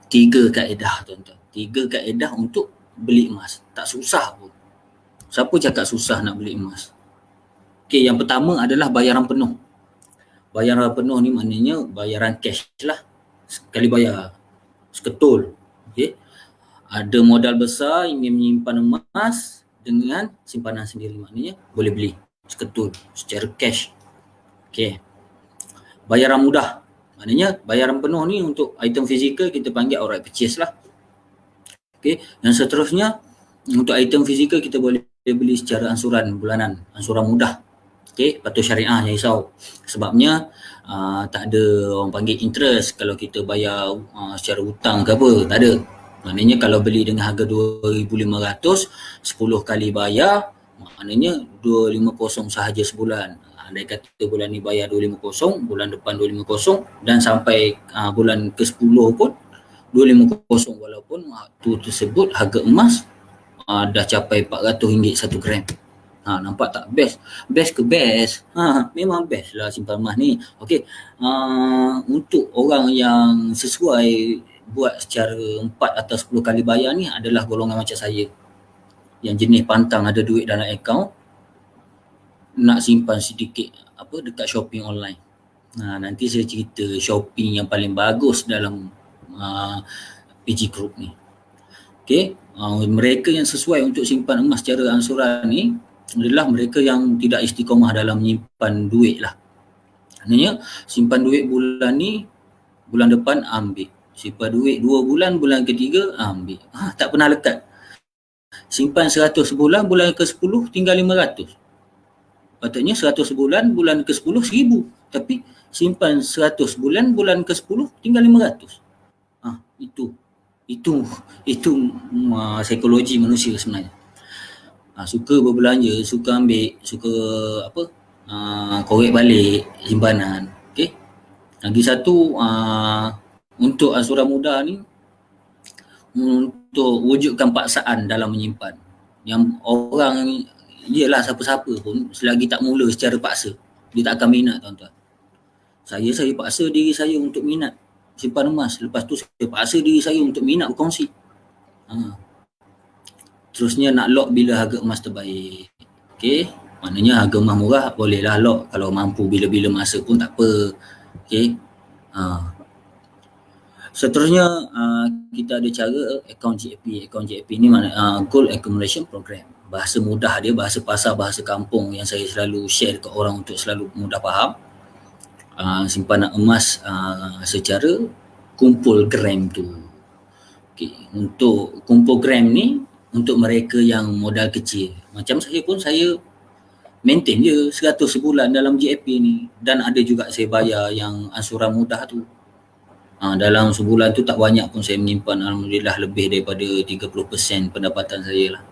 3 kaedah, tuan-tuan. 3 kaedah untuk beli emas. Tak susah pun. Siapa cakap susah nak beli emas? Okey, yang pertama adalah bayaran penuh. Bayaran penuh ni maknanya bayaran cash lah. Sekali bayar, seketul. Okey. Ada modal besar, ingin menyimpan emas dengan simpanan sendiri, maknanya boleh beli seketul secara cash. Okey. Bayaran mudah, maknanya bayaran penuh ni untuk item fizikal kita panggil outright purchase lah. Okey. Yang seterusnya, untuk item fizikal kita boleh beli secara ansuran bulanan, ansuran mudah. Okey, patuh syariah, jangan risau. Sebabnya tak ada orang panggil interest kalau kita bayar secara hutang ke apa, tak ada. Maknanya kalau beli dengan harga 2,500, 10 kali bayar, maknanya 250 sahaja sebulan. Andai kata bulan ni bayar 250, bulan depan 250 dan sampai bulan ke-10 pun 250, walaupun waktu tersebut harga emas dah capai RM400 1 gram. Nampak tak? Best ke best? Memang best lah simpan emas ni. Okey. Untuk orang yang sesuai buat secara 4 atau 10 kali bayar ni adalah golongan macam saya, yang jenis pantang ada duit dalam akaun, nak simpan sedikit dekat shopping online. Nanti saya cerita shopping yang paling bagus dalam PG Group ni. Okey, mereka yang sesuai untuk simpan emas secara ansuran ni adalah mereka yang tidak istiqomah dalam menyimpan duit lah. Maknanya simpan duit bulan ni, bulan depan ambil. Simpan duit 2 bulan, bulan ketiga ambil. Tak pernah lekat. Simpan 100 sebulan, bulan ke-10 tinggal 500. Patutnya 100 sebulan, bulan ke-10 1,000. Tapi simpan 100 bulan, bulan ke-10 tinggal 500. Itu psikologi manusia sebenarnya. Suka berbelanja, suka ambil, suka korek balik simpanan. Okey. Lagi satu, untuk ansuran mudah ni, untuk wujudkan paksaan dalam menyimpan. Yang orang, iyalah siapa-siapa pun, selagi tak mula secara paksa, dia tak akan minat, tuan-tuan. Saya paksa diri saya untuk minat simpan emas. Lepas tu saya paksa diri saya untuk minat berkongsi. Terusnya nak lock bila harga emas terbaik. Okey, maknanya harga emas murah bolehlah lock, kalau mampu bila-bila masa pun tak apa. Okey. Seterusnya kita ada cara akaun GAP. Akaun GAP ni mana Gold Accumulation Program. Bahasa mudah dia, bahasa pasar, bahasa kampung yang saya selalu share ke orang untuk selalu mudah faham. Simpanan emas secara kumpul gram tu. Okey, untuk kumpul gram ni untuk mereka yang modal kecil. Macam saya pun, saya maintain je 100 sebulan dalam GAP ni, dan ada juga saya bayar yang ansuran mudah tu. Dalam sebulan tu tak banyak pun saya menyimpan, alhamdulillah lebih daripada 30% pendapatan saya lah.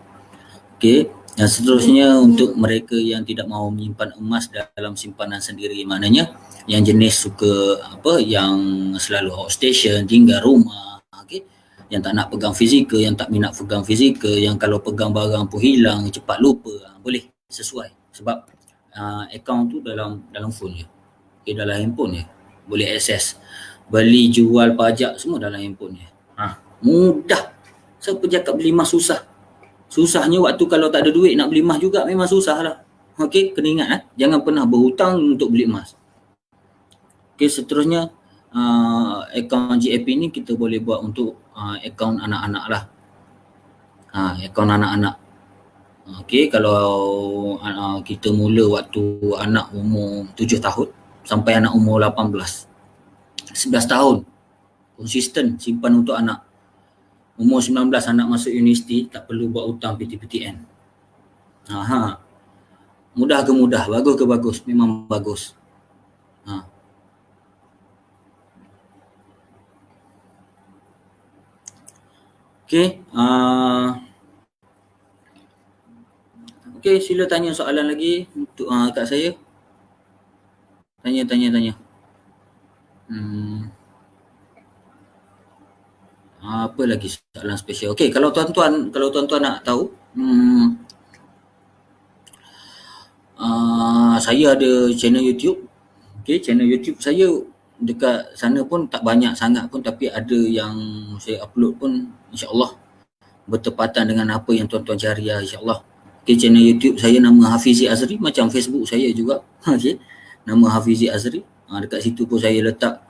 Okey, yang seterusnya untuk mereka yang tidak mahu menyimpan emas dalam simpanan sendiri, maknanya yang jenis suka yang selalu outstation, tinggal rumah, okey, yang tak nak pegang fizikal, yang tak minat pegang fizikal, yang kalau pegang barang pun hilang, cepat lupa, boleh sesuai, sebab akaun tu dalam phone je. Okey, dalam handphone je boleh akses. Beli, jual, pajak semua dalam handphone je. Mudah. Siapa cakap beli emas susah? Susahnya waktu kalau tak ada duit nak beli emas juga memang susah lah. Okey, kena ingat jangan pernah berhutang untuk beli emas. Okey, seterusnya akaun GAP ni kita boleh buat untuk akaun anak-anak lah. Akaun anak-anak. Okey, kalau kita mula waktu anak umur 7 tahun sampai anak umur 18. 11 tahun. Konsisten simpan untuk anak. Umur 19 anak masuk universiti, tak perlu buat hutang PTPTN. Mudah ke mudah, bagus ke bagus, memang bagus. Okey, okey, sila tanya soalan lagi untuk kat saya. Tanya. Apa lagi soalan spesial? Okey, kalau tuan-tuan nak tahu, saya ada channel YouTube. Okey, channel YouTube saya dekat sana pun tak banyak sangat pun, tapi ada yang saya upload pun insya-Allah bertepatan dengan apa yang tuan-tuan cari lah, insya-Allah. Okey, channel YouTube saya nama Hafizi Azri, macam Facebook saya juga. Okey, nama Hafizi Azri. Dekat situ pun saya letak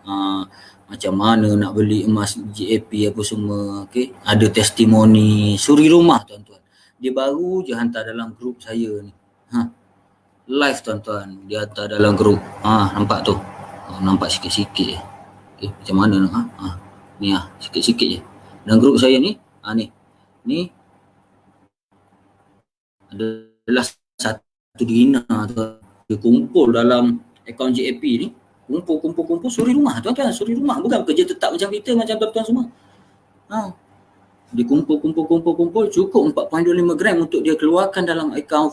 macam mana nak beli emas GAP apa semua. Okey, ada testimoni suri rumah tuan-tuan. Dia baru je hantar dalam grup saya ni. Live tuan-tuan, dia hantar dalam grup. Nampak tu. Nampak sikit-sikit je. Okey, macam mana nak? Ni sikit-sikit je. Dalam grup saya ni, ni adalah satu dina tu. Dia kumpul dalam akaun GAP ni, kumpul suri rumah tuan-tuan, suri rumah, bukan kerja tetap macam kita, macam tuan-tuan semua. Dia kumpul cukup 4.25 gram untuk dia keluarkan dalam akaun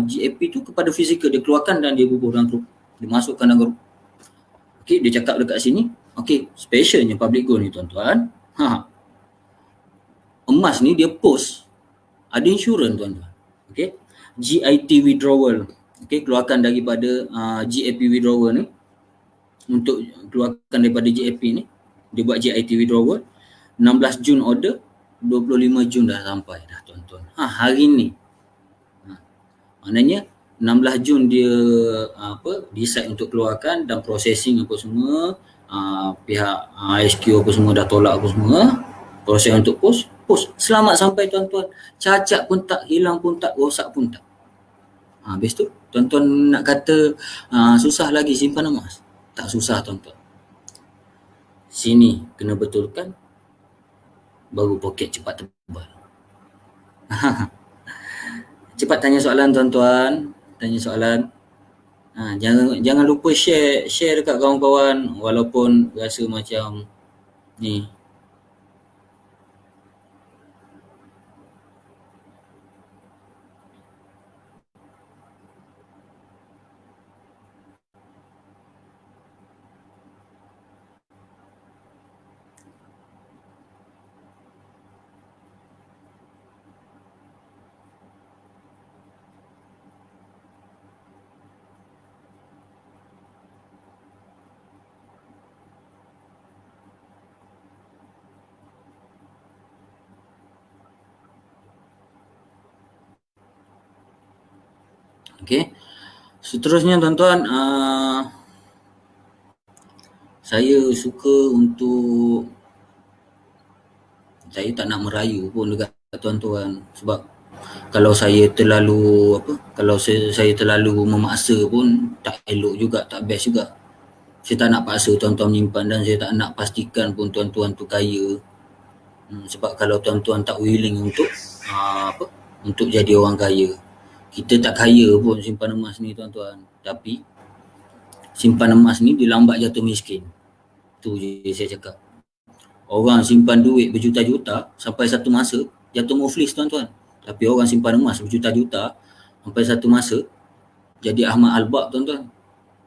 GAP tu kepada fizikal, dia keluarkan dan dia bubuh dalam grup, dia masukkan dalam grup. Okey, dia cakap dekat sini, okey, specialnya public gold ni tuan-tuan, emas ni dia post ada insurans tuan-tuan. Okey, GIT withdrawal. Okey, keluarkan daripada GAP withdrawal ni, untuk keluarkan daripada GAP ni, dia buat GIT withdrawal. 16 Jun order, 25 Jun dah sampai dah tuan-tuan. Hari ni. Maknanya 16 Jun dia decide untuk keluarkan dan processing apa semua. Pihak SQ apa semua dah tolak apa semua. Proses untuk post. Selamat sampai tuan-tuan. Cacat pun tak, hilang pun tak, rosak pun tak. Habis tu tuan-tuan nak kata susah lagi simpan emas. Tak susah tuan-tuan. Sini kena betulkan, baru poket cepat tebal. Cepat tanya soalan tuan-tuan. Tanya soalan. Jangan lupa share dekat kawan-kawan walaupun rasa macam ni. Okey. Seterusnya tuan-tuan, saya suka untuk, saya tak nak merayu pun dekat tuan-tuan, sebab kalau saya terlalu saya terlalu memaksa pun tak elok juga, tak best juga. Saya tak nak paksa tuan-tuan menyimpan dan saya tak nak pastikan pun tuan-tuan tu kaya. Sebab kalau tuan-tuan tak willing untuk untuk jadi orang kaya. Kita tak kaya pun simpan emas ni tuan-tuan, tapi simpan emas ni dia lambat jatuh miskin. Tu je saya cakap. Orang simpan duit berjuta-juta sampai satu masa jatuh muflis tuan-tuan. Tapi orang simpan emas berjuta-juta sampai satu masa jadi Ahmad Albab tuan-tuan.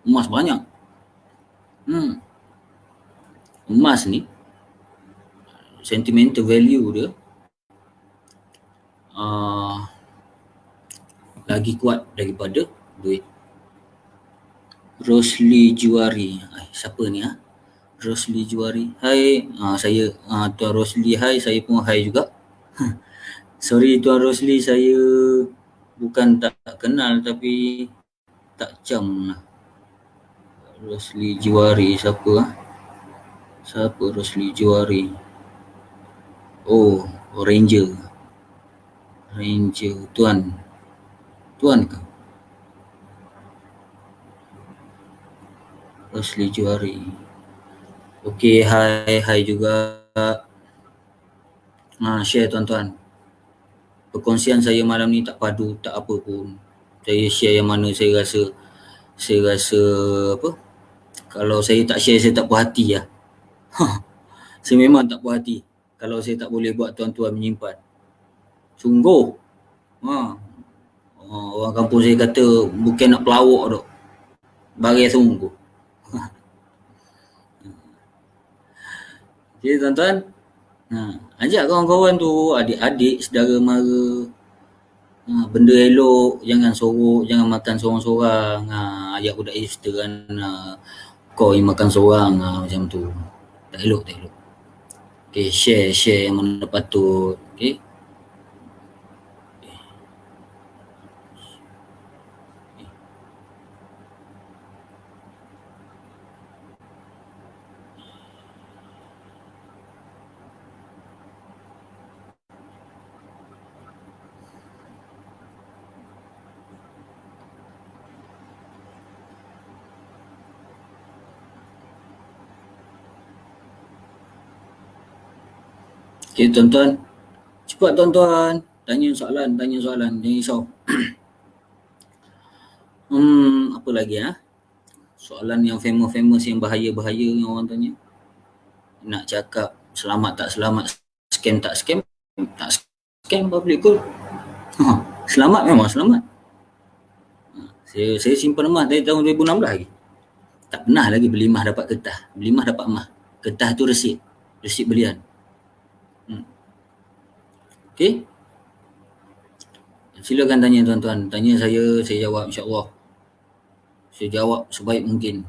Emas banyak. Emas ni sentimental value dia lagi kuat daripada duit. Rosli Juari. Siapa ni Rosli Juari. Hai, saya Tuan Rosli, hai, saya pun hai juga. Sorry Tuan Rosli, saya bukan tak kenal tapi tak jam lah. Rosli Jiwari siapa ah? Siapa Rosli Jiwari? Oh, Ranger. Ranger Tuan. Tuan ke? Rosli Jiwari. Okey, hai juga. Share tuan-tuan. Perkongsian saya malam ni tak padu, tak apa pun. Saya share yang mana saya rasa apa? Kalau saya tak share, saya tak puas hati lah. Saya memang tak puas hati kalau saya tak boleh buat tuan-tuan menyimpan. Sungguh. Orang kampung saya kata bukan nak pelawak dok. Bagai sungguh. Jadi tuan-tuan, ajak kawan-kawan tu, adik-adik, saudara mara. Benda elok, jangan sorok, jangan makan sorang-sorang. Ayat budak Easter kan, kau yang makan sorang, macam tu. Tak elok. Okay, share yang mana patut. Okay. Okay tuan-tuan, cepat tuan-tuan, tanya soalan, jangan risau. Apa lagi soalan yang famous yang bahaya yang orang tanya. Nak cakap selamat tak selamat, scam tak scam, tak scam public gold. Selamat memang selamat. Saya simpan emas dari tahun 2016 lagi. Tak pernah lagi beli emas dapat kertas. Beli emas dapat emas. Kertas tu resit belian. Okey. Silakan tanya tuan-tuan. Tanya saya jawab insya-Allah. Saya jawab sebaik mungkin.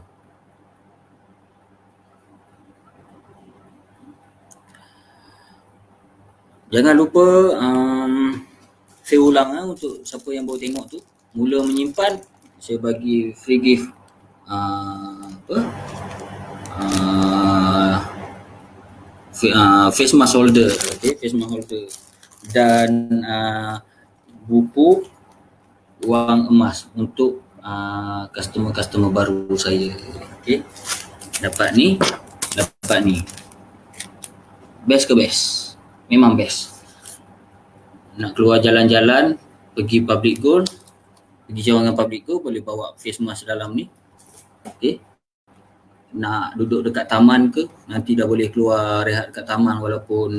Jangan lupa saya ulang untuk siapa yang baru tengok tu, mula menyimpan, saya bagi free gift face mask holder, okay, face mask holder dan buku wang emas untuk customer baru saya. Okay, dapat ni best ke best? Memang best. Nak keluar jalan-jalan, pergi public gold, pergi cawangan public gold, boleh bawa face mask dalam ni. Okay. Nak duduk dekat taman ke, nanti dah boleh keluar rehat dekat taman walaupun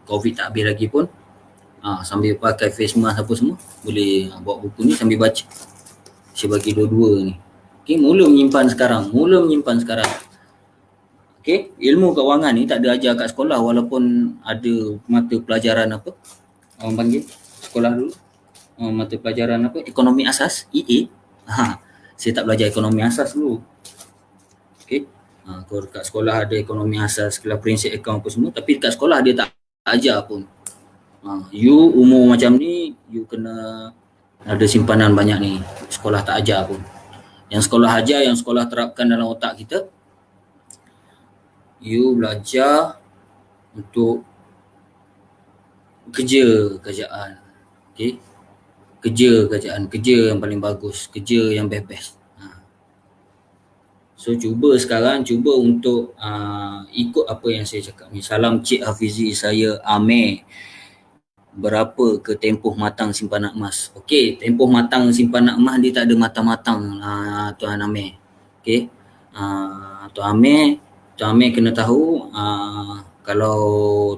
COVID tak habis lagi pun, sambil pakai face mask apa semua, boleh bawa buku ni sambil baca. Saya bagi dua-dua ni. Okay, mula menyimpan sekarang. Okay, ilmu kewangan ni tak ada ajar kat sekolah walaupun ada mata pelajaran apa, orang panggil sekolah dulu, mata pelajaran apa, ekonomi asas, EA. Saya tak belajar ekonomi asas dulu. Okay, kalau kat sekolah ada ekonomi asas, kelas prinsip akaun apa semua, tapi kat sekolah dia tak ajar pun. You umur macam ni, you kena ada simpanan banyak ni. Sekolah tak ajar pun. Yang sekolah ajar, yang sekolah terapkan dalam otak kita, you belajar untuk kerjaan. Okay? Kerja yang paling bagus, kerja yang best. So cuba untuk ikut apa yang saya cakap ni. Salam Cik Hafizi, saya Amir. Berapa ke tempoh matang simpanan emas? Okey, tempoh matang simpanan emas dia tak ada matang-matang, Tuan Amir. Okey. Tuan Amir kena tahu, kalau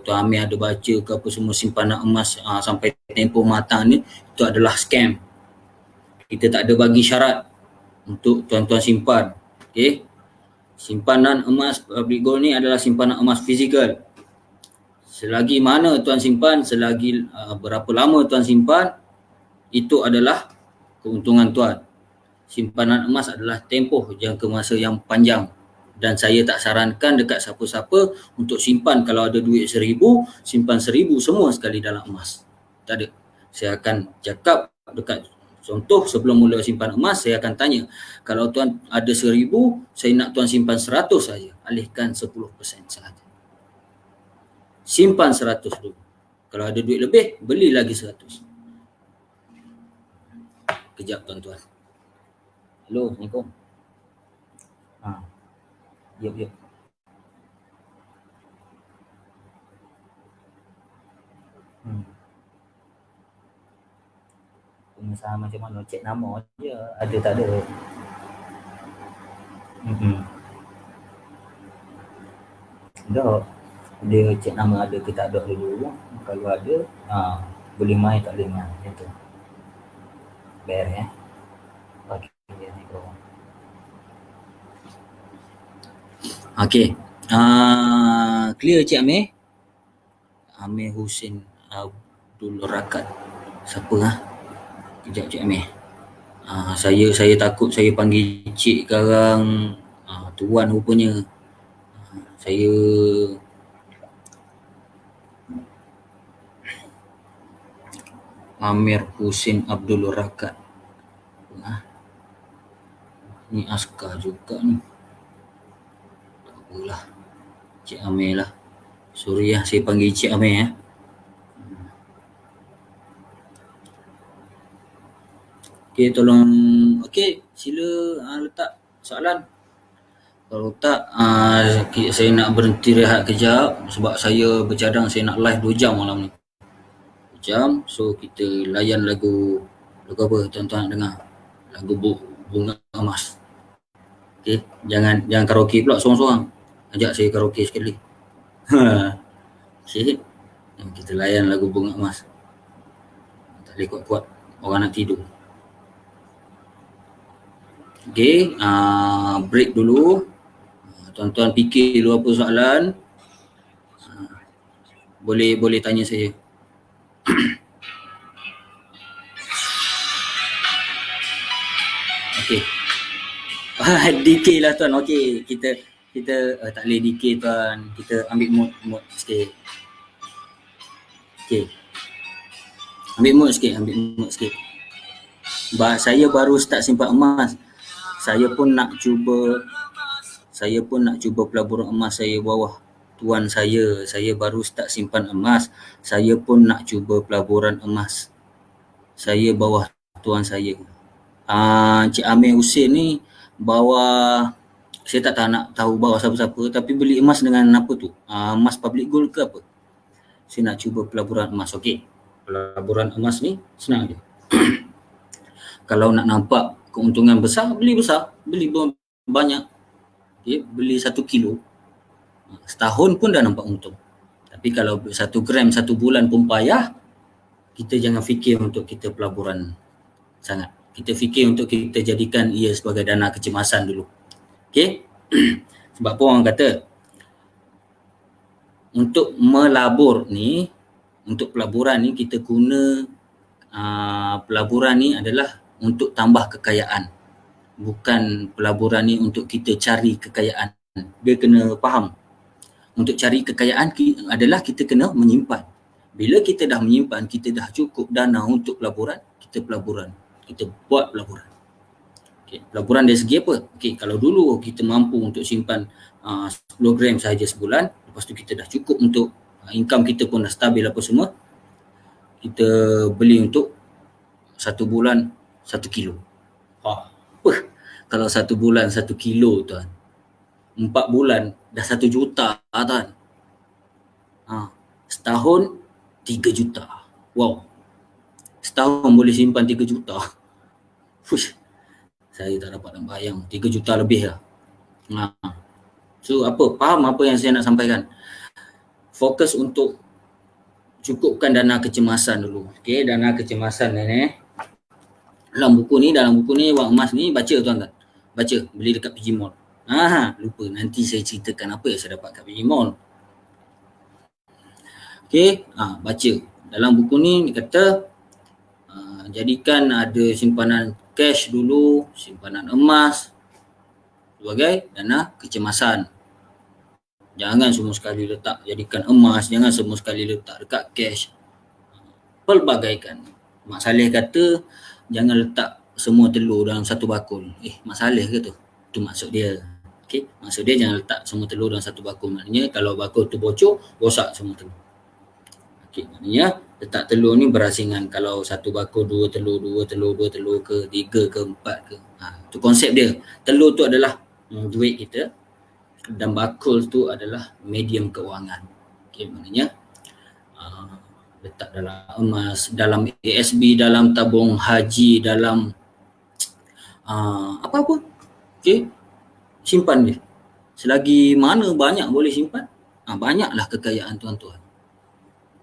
Tuan Amir ada baca ke apa semua simpanan emas sampai tempoh matang ni, itu adalah scam. Kita tak ada bagi syarat untuk tuan-tuan simpan. Okey. Simpanan emas public gold ni adalah simpanan emas fizikal. Selagi mana tuan simpan, selagi berapa lama tuan simpan, itu adalah keuntungan tuan. Simpanan emas adalah tempoh jangka masa yang panjang. Dan saya tak sarankan dekat siapa-siapa untuk simpan. Kalau ada duit 1,000, simpan 1,000 semua sekali dalam emas. Tak ada. Saya akan cakap dekat Contoh, sebelum mula simpan emas, saya akan tanya, kalau tuan ada 1,000, saya nak tuan simpan 100 saja. Alihkan 10% sahaja. Simpan 100 dulu. Kalau ada duit lebih, beli lagi 100. Kejap tuan-tuan. Hello, Assalamualaikum. Yep. Pengusaha macam mana? Cek nama je. Ada tak ada? Tak. Dia cek nama ada ke tak ada dulu. Kalau ada, boleh main tak boleh main. Macam tu. Beres Okey. Okey. Clear Cik Amir? Amir Hussein Abdul Rakat. Siapa Kejap Cik Amir. Saya takut saya panggil cik sekarang tuan rupanya. Saya Amir Hussein Abdul Rakat. Ni askar juga ni. Tak apalah. Cik Amir lah. Sorry saya panggil Cik Amir Okey, tolong. Okey, sila letak soalan. Kalau tak, saya nak berhenti rehat kejap sebab saya bercadang saya nak live 2 jam malam ni. 2 jam, so kita layan lagu apa tuan-tuan nak dengar? Lagu Bunga Emas. Okey, jangan karaoke pula seorang-seorang. Ajak saya karaoke sekali. Okey, kita layan lagu Bunga Emas. Tak boleh kuat-kuat, orang nak tidur. Okey, break dulu. Tuan-tuan fikir dulu apa soalan. Boleh tanya saya. Okey. DK lah tuan. Okey, kita tak boleh DK tuan. Kita ambil mood sikit. Okey. Ambil mood sikit. Saya baru start simpan emas. Saya pun nak cuba pelaburan emas saya bawah tuan saya. Saya baru start simpan emas. Saya pun nak cuba pelaburan emas saya bawah tuan saya. Cik Amir Hussein ni bawah, saya tak tahu bawah siapa-siapa, tapi beli emas dengan apa tu? Emas public gold ke apa? Saya nak cuba pelaburan emas. Okey. Pelaburan emas ni senang je. Kalau nak nampak keuntungan besar, beli banyak. Okay, beli 1 kilo. Setahun pun dah nampak untung. Tapi kalau 1 gram 1 bulan pun payah, kita jangan fikir untuk kita pelaburan sangat. Kita fikir untuk kita jadikan ia sebagai dana kecemasan dulu. Okey? Sebab apa orang kata, untuk melabur ni, untuk pelaburan ni kita guna pelaburan ni adalah untuk tambah kekayaan. Bukan pelaburan ni untuk kita cari kekayaan. Dia kena faham. Untuk cari kekayaan adalah kita kena menyimpan. Bila kita dah menyimpan, kita dah cukup dana untuk pelaburan, kita buat pelaburan. Okay. Pelaburan dari segi apa? Okay, kalau dulu kita mampu untuk simpan 10 gram sahaja sebulan, lepas tu kita dah cukup untuk income kita pun dah stabil apa semua, kita beli untuk 1 bulan 1 kilo. Kalau 1 bulan 1 kilo tuan, 4 bulan dah 1 juta tuan. Setahun 3 juta. Wow. Setahun boleh simpan 3 juta. Fush. Saya tak dapat nak bayang. 3 juta lebih lah. So faham apa yang saya nak sampaikan? Fokus untuk cukupkan dana kecemasan dulu. Okay, dana kecemasan ni. Dalam buku ni wang emas ni baca tuan-tuan. Baca, beli dekat PG Mall. Lupa nanti saya ceritakan apa yang saya dapat kat PG Mall. Okey, baca. Dalam buku ni kata jadikan ada simpanan cash dulu, simpanan emas sebagai dana kecemasan. Jangan semua sekali jadikan emas, jangan semua sekali letak dekat cash. Pelbagaikan. Mak Saleh kata jangan letak semua telur dalam satu bakul. Masalah ke tu? Tu maksud dia. Okey, maksud dia jangan letak semua telur dalam satu bakul. Maknanya kalau bakul tu bocor, rosak semua telur. Okey, maknanya letak telur ni berasingan. Kalau satu bakul dua telur ke, tiga ke, empat ke. Tu konsep dia. Telur tu adalah duit kita dan bakul tu adalah medium keuangan. Okey, maknanya letak dalam emas, dalam ASB, dalam tabung haji, dalam apa-apa. Okey, simpan dia. Selagi mana banyak boleh simpan, banyaklah kekayaan tuan-tuan.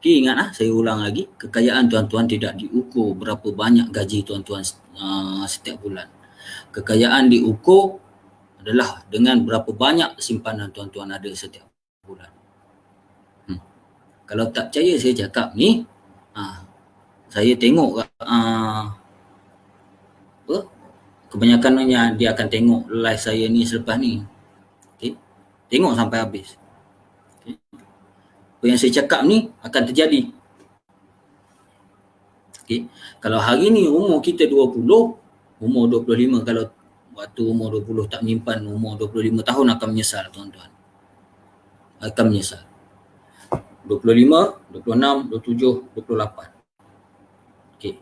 Okey, ingatlah, saya ulang lagi, kekayaan tuan-tuan tidak diukur berapa banyak gaji tuan-tuan setiap bulan. Kekayaan diukur adalah dengan berapa banyak simpanan tuan-tuan ada setiap bulan. Kalau tak percaya saya cakap ni, saya tengok kebanyakannya dia akan tengok live saya ni selepas ni. Okay? Tengok sampai habis. Okay? Apa yang saya cakap ni akan terjadi. Okay? Kalau hari ni umur kita 20, umur 25, kalau waktu umur 20 tak menyimpan, umur 25 tahun akan menyesal tuan-tuan. Akan menyesal. 25, 26, 27, 28. Okay.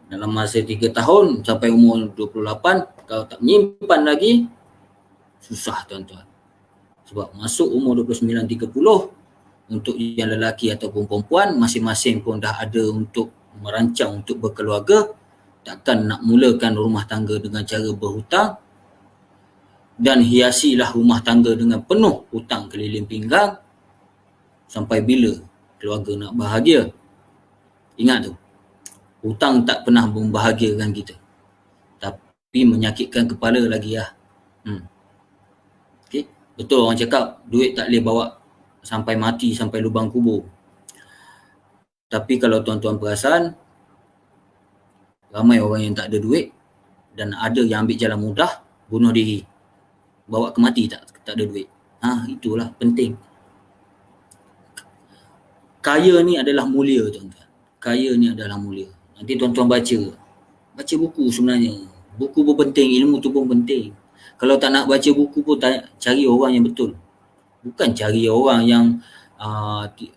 Dalam masa 3 tahun sampai umur 28, kalau tak menyimpan lagi, susah tuan-tuan. Sebab masuk umur 29, 30, untuk yang lelaki ataupun perempuan, masing-masing pun dah ada untuk merancang untuk berkeluarga, takkan nak mulakan rumah tangga dengan cara berhutang dan hiasilah rumah tangga dengan penuh hutang keliling pinggang. Sampai bila keluarga nak bahagia? Ingat tu, hutang tak pernah membahagiakan kita, tapi menyakitkan kepala lagi lah. Okay? Betul orang cakap, duit tak boleh bawa sampai mati, sampai lubang kubur. Tapi kalau tuan-tuan perasan, ramai orang yang tak ada duit dan ada yang ambil jalan mudah, bunuh diri, bawa ke mati tak ada duit. Itulah penting. Kaya ni adalah mulia tuan-tuan. Kaya ni adalah mulia. Nanti tuan-tuan baca buku sebenarnya. Buku pun penting, ilmu tu pun penting. Kalau tak nak baca buku pun cari orang yang betul. Bukan cari orang yang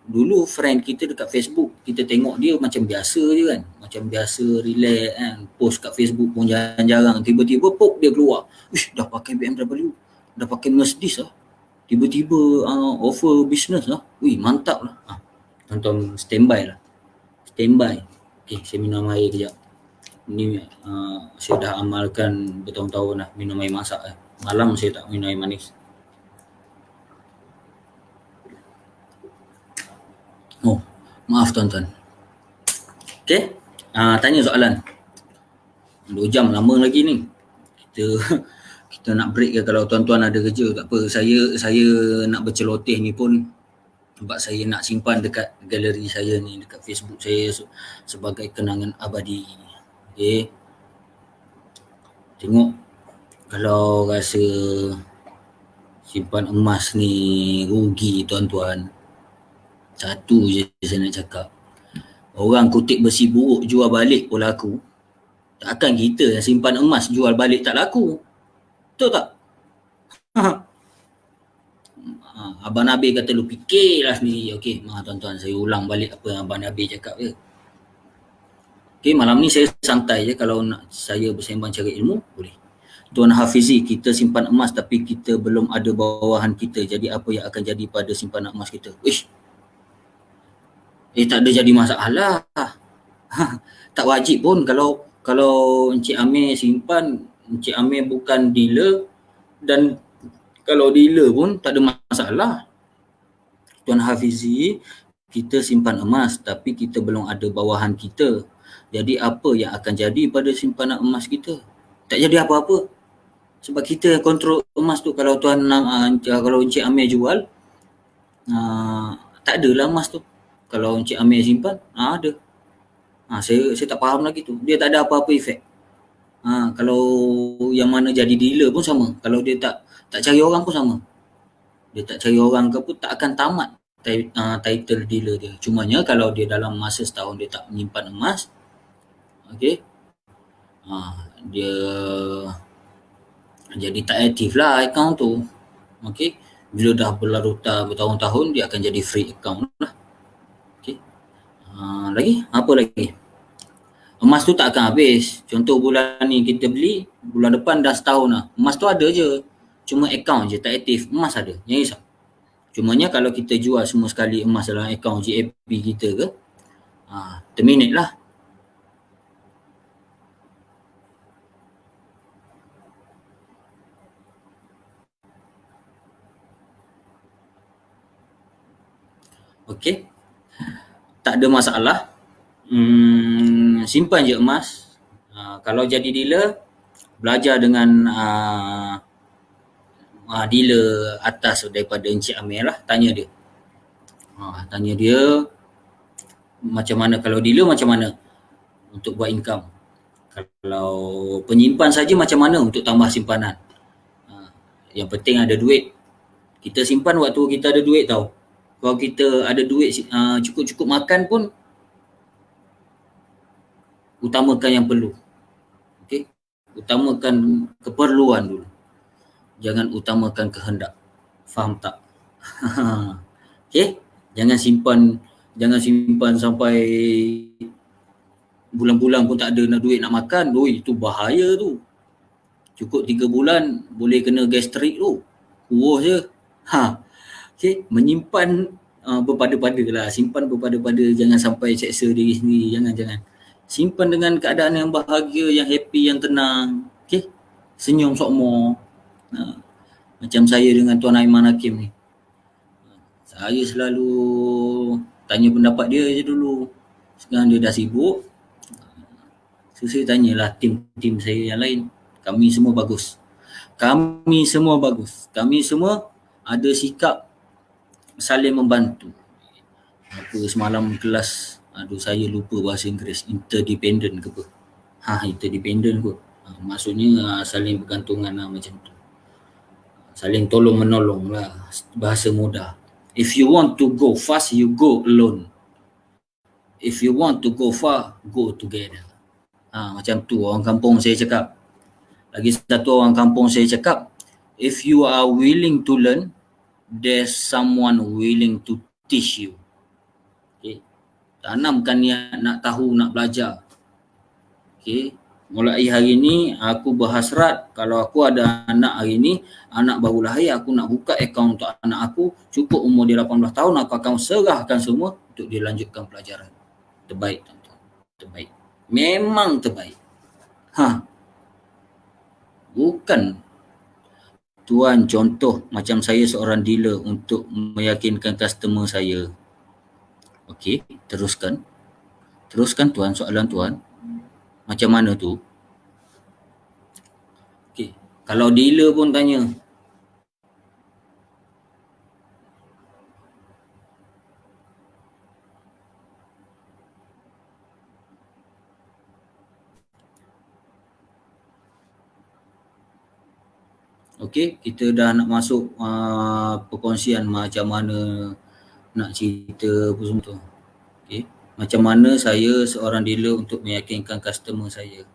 dulu friend kita dekat Facebook, kita tengok dia macam biasa je kan. Macam biasa, relax kan. Post kat Facebook pun jarang-jarang. Tiba-tiba pop dia keluar. Dah pakai BMW, dah pakai Mercedes lah. Tiba-tiba offer business lah. Mantap lah. Tuan-tuan standby lah. Standby. Okay, saya minum air kejap. Ni saya dah amalkan bertahun-tahun lah minum air masak. Malam saya tak minum air manis. Maaf tuan-tuan. Okay, tanya soalan. 2 jam lama lagi ni. Kita nak break ke? Kalau tuan-tuan ada kerja tak apa. Saya nak berceloteh ni pun sebab saya nak simpan dekat galeri saya ni, dekat Facebook saya sebagai kenangan abadi. Okay. Tengok, kalau rasa simpan emas ni rugi tuan-tuan, satu je saya nak cakap. Orang kutip besi buruk jual balik pun laku. Takkan kita yang simpan emas jual balik tak laku? Betul tak? Abang Nabi kata lu fikirlah sendiri. Okey, tuan-tuan, saya ulang balik apa yang Abang Nabi cakap je. Okey, malam ni saya santai je. Kalau nak saya bersembang cari ilmu, boleh. Tuan Hafizi, kita simpan emas tapi kita belum ada bawahan kita. Jadi apa yang akan jadi pada simpanan emas kita? Tak ada jadi masalah. Tak wajib pun kalau Encik Amir simpan, Encik Amir bukan dealer, dan kalau dealer pun tak ada masalah. Tuan Hafizi, kita simpan emas tapi kita belum ada bawahan kita. Jadi apa yang akan jadi pada simpanan emas kita? Tak jadi apa-apa. Sebab kita yang kontrol emas tu. Kalau kalau Encik Amir jual, tak adalah emas tu. Kalau Encik Amir simpan, ada. Saya tak faham lagi tu. Dia tak ada apa-apa efek. Kalau yang mana jadi dealer pun sama. Kalau dia tak cari orang pun sama. Dia tak cari orang ke pun tak akan tamat title dealer dia. Cumanya kalau dia dalam masa setahun dia tak menyimpan emas, Okey. Dia jadi tak aktif lah akaun tu. Okey. Bila dah berlarutan bertahun-tahun dia akan jadi free account lah. Okey. Lagi apa lagi? Emas tu tak akan habis. Contoh bulan ni kita beli, bulan depan dah setahun lah. Emas tu ada je. Cuma akaun je tak aktif. Emas ada. Jangan risau. Cumanya kalau kita jual semua sekali emas dalam akaun GAP kita ke, terminate lah. Okey. Tak ada masalah. Simpan je emas. Kalau jadi dealer, belajar dengan dealer atas daripada Encik Amir lah. Tanya dia. Tanya dia macam mana, kalau dealer macam mana untuk buat income. Kalau penyimpan saja macam mana untuk tambah simpanan. Yang penting ada duit. Kita simpan waktu kita ada duit tau. Kalau kita ada duit cukup-cukup makan pun, utamakan yang perlu. Okey? Utamakan keperluan dulu. Jangan utamakan kehendak. Faham tak? Okey? Jangan simpan sampai bulan-bulan pun tak ada duit nak makan. Itu bahaya tu. Cukup 3 bulan boleh kena gastrik tu. Kurus je. Okey, menyimpan berpada-pada lah. Simpan berpada-pada, jangan sampai seksa diri sendiri. Jangan. Simpan dengan keadaan yang bahagia, yang happy, yang tenang. Okey, senyum sokmo. Macam saya dengan Tuan Aiman Hakim ni. Saya selalu tanya pendapat dia je dulu. Sekarang dia dah sibuk. So saya tanyalah tim-tim saya yang lain. Kami semua bagus. Kami semua ada sikap saling membantu. Apa semalam kelas, saya lupa bahasa Inggeris, interdependent ke apa. Interdependent kot. Maksudnya saling bergantungan lah macam tu. Saling tolong menolong lah, bahasa mudah. If you want to go fast, you go alone. If you want to go far, go together. Macam tu orang kampung saya cakap. Lagi satu orang kampung saya cakap, if you are willing to learn, there's someone willing to teach you. Okay. Tanamkan niat nak tahu, nak belajar. Okay. Mulai hari ni aku berhasrat, kalau aku ada anak hari ni, anak baru lahir, aku nak buka akaun untuk anak aku, cukup umur dia 18 tahun, aku akan serahkan semua untuk dia lanjutkan pelajaran. Terbaik tuan-tuan. Terbaik. Memang terbaik. Bukan tuan contoh macam saya seorang dealer untuk meyakinkan customer saya. Okey, teruskan. Teruskan tuan, soalan tuan. Macam mana tu? Okey, kalau dealer pun tanya. Okey, kita dah nak masuk perkongsian macam mana nak cerita apa semua tu. Okey, macam mana saya seorang dealer untuk meyakinkan customer saya.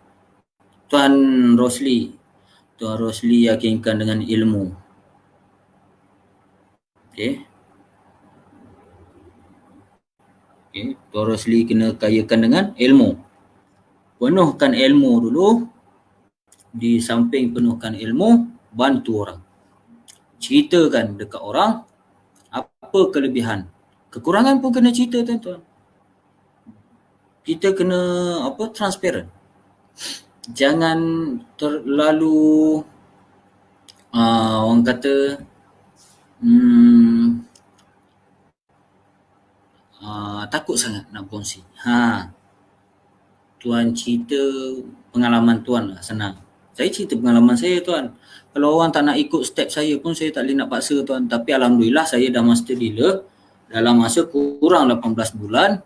Tuan Rosli yakinkan dengan ilmu. Okey. Tuan Rosli kena kayakan dengan ilmu. Penuhkan ilmu dulu. Di samping penuhkan ilmu, bantu orang. Ceritakan dekat orang apa kelebihan. Kekurangan pun kena cerita tuan-tuan. Kita kena transparent. Jangan terlalu orang kata takut sangat nak kongsi. Tuan cerita pengalaman tuan lah, senang. Saya cerita pengalaman saya tuan. Kalau orang tak nak ikut step saya pun saya tak boleh nak paksa tuan. Tapi alhamdulillah saya dah master dealer dalam masa kurang 18 bulan.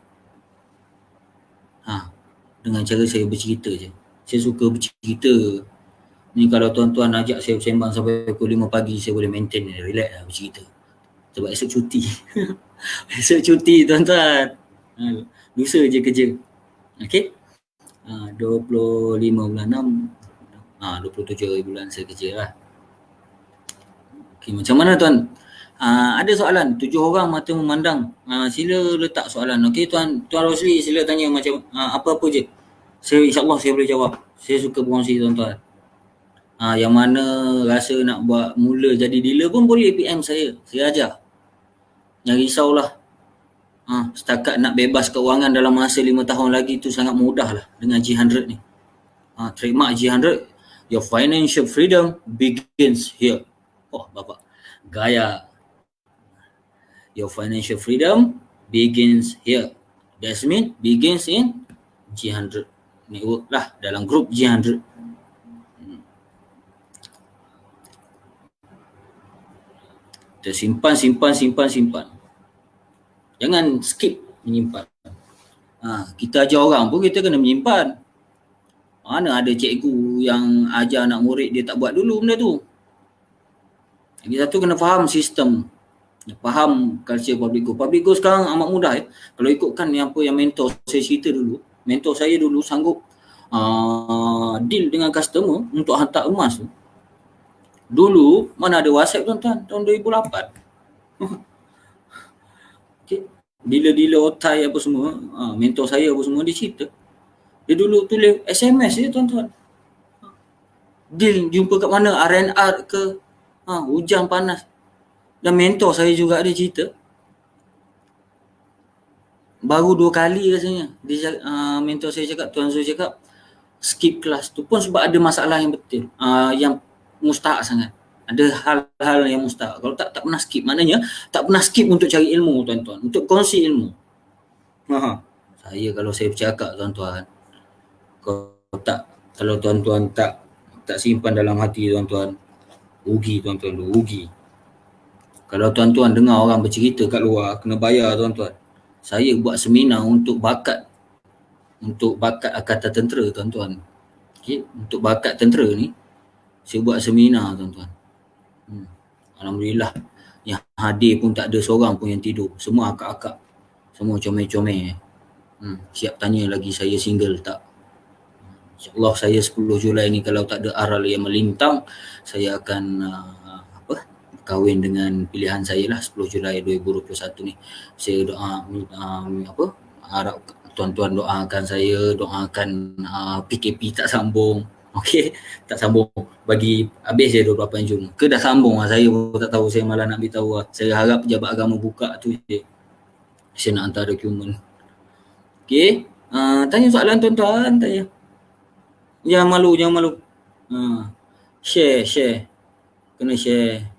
Dengan cara saya bercerita je. Saya suka bercerita. Ni kalau tuan-tuan ajak saya bersembang sampai pukul 5 pagi, saya boleh maintain, relax lah bercerita. Sebab esok cuti. Esok cuti tuan-tuan. Lusa je kerja. Okey. 25 bulan 6, 27 hari bulan saya kerja lah. Okay, macam mana tuan? Ada soalan, 7 orang mata memandang. Sila letak soalan. Okey Tuan Rosli, sila tanya macam apa-apa je. InsyaAllah saya boleh jawab. Saya suka berkongsi tuan-tuan. Yang mana rasa nak buat mula jadi dealer pun boleh PM saya. Saya ajar. Jangan risaulah. Setakat nak bebas keuangan dalam masa 5 tahun lagi tu sangat mudah lah dengan G100 ni. Trademark G100, your financial freedom begins here. Oh bapak, gaya. Your financial freedom begins here. That means begins in G100 network lah, dalam grup G100. Kita simpan. Jangan skip menyimpan. Kita ajar orang pun kita kena menyimpan. Mana ada cikgu yang ajar anak murid dia tak buat dulu benda tu. Lagi satu kena faham sistem. Faham culture public go. Public go sekarang amat mudah Kalau ikutkan apa yang mentor saya cerita dulu. Mentor saya dulu sanggup deal dengan customer untuk hantar emas tu. Dulu mana ada WhatsApp tuan-tuan, tahun 2008. Okay. Dealer-dealer otai apa semua, mentor saya apa semua dia cerita. Dia dulu tulis SMS je tuan-tuan. Deal jumpa kat mana, RNR ke, hujan panas. Dan mentor saya juga ada cerita. Baru 2 kali rasanya. Dia, mentor saya cakap, Tuan Zul cakap, skip kelas tu pun sebab ada masalah yang betul. Yang mustahak sangat. Ada hal-hal yang mustahak. Kalau tak pernah skip. Maknanya tak pernah skip untuk cari ilmu tuan-tuan. Untuk kongsi ilmu. Saya kalau saya bercakap tuan-tuan. Kalau tuan-tuan tak simpan dalam hati tuan-tuan. Rugi tuan-tuan. Rugi. Kalau tuan-tuan dengar orang bercerita kat luar, kena bayar tuan-tuan. Saya buat seminar untuk bakat Angkatan Tentera tuan-tuan. Okay? Untuk bakat tentera ni, saya buat seminar tuan-tuan. Alhamdulillah. Yang hadir pun tak ada seorang pun yang tidur. Semua akak-akak. Semua comel-comel. Siap tanya lagi saya single tak. InsyaAllah saya 10 Julai ni kalau tak ada aral yang melintang, saya akan kahwin dengan pilihan saya lah 10 Julai 2021 ni. Saya harap tuan-tuan doakan saya, doakan PKP tak sambung. Okey, tak sambung. Bagi habis je 28 Jun. Ke dah sambung lah, saya pun tak tahu, saya malah nak beritahu lah. Saya harap pejabat agama buka tu je. Saya nak hantar dokumen. Okey, tanya soalan tuan-tuan, tanya. Jangan malu. Share. Kena share.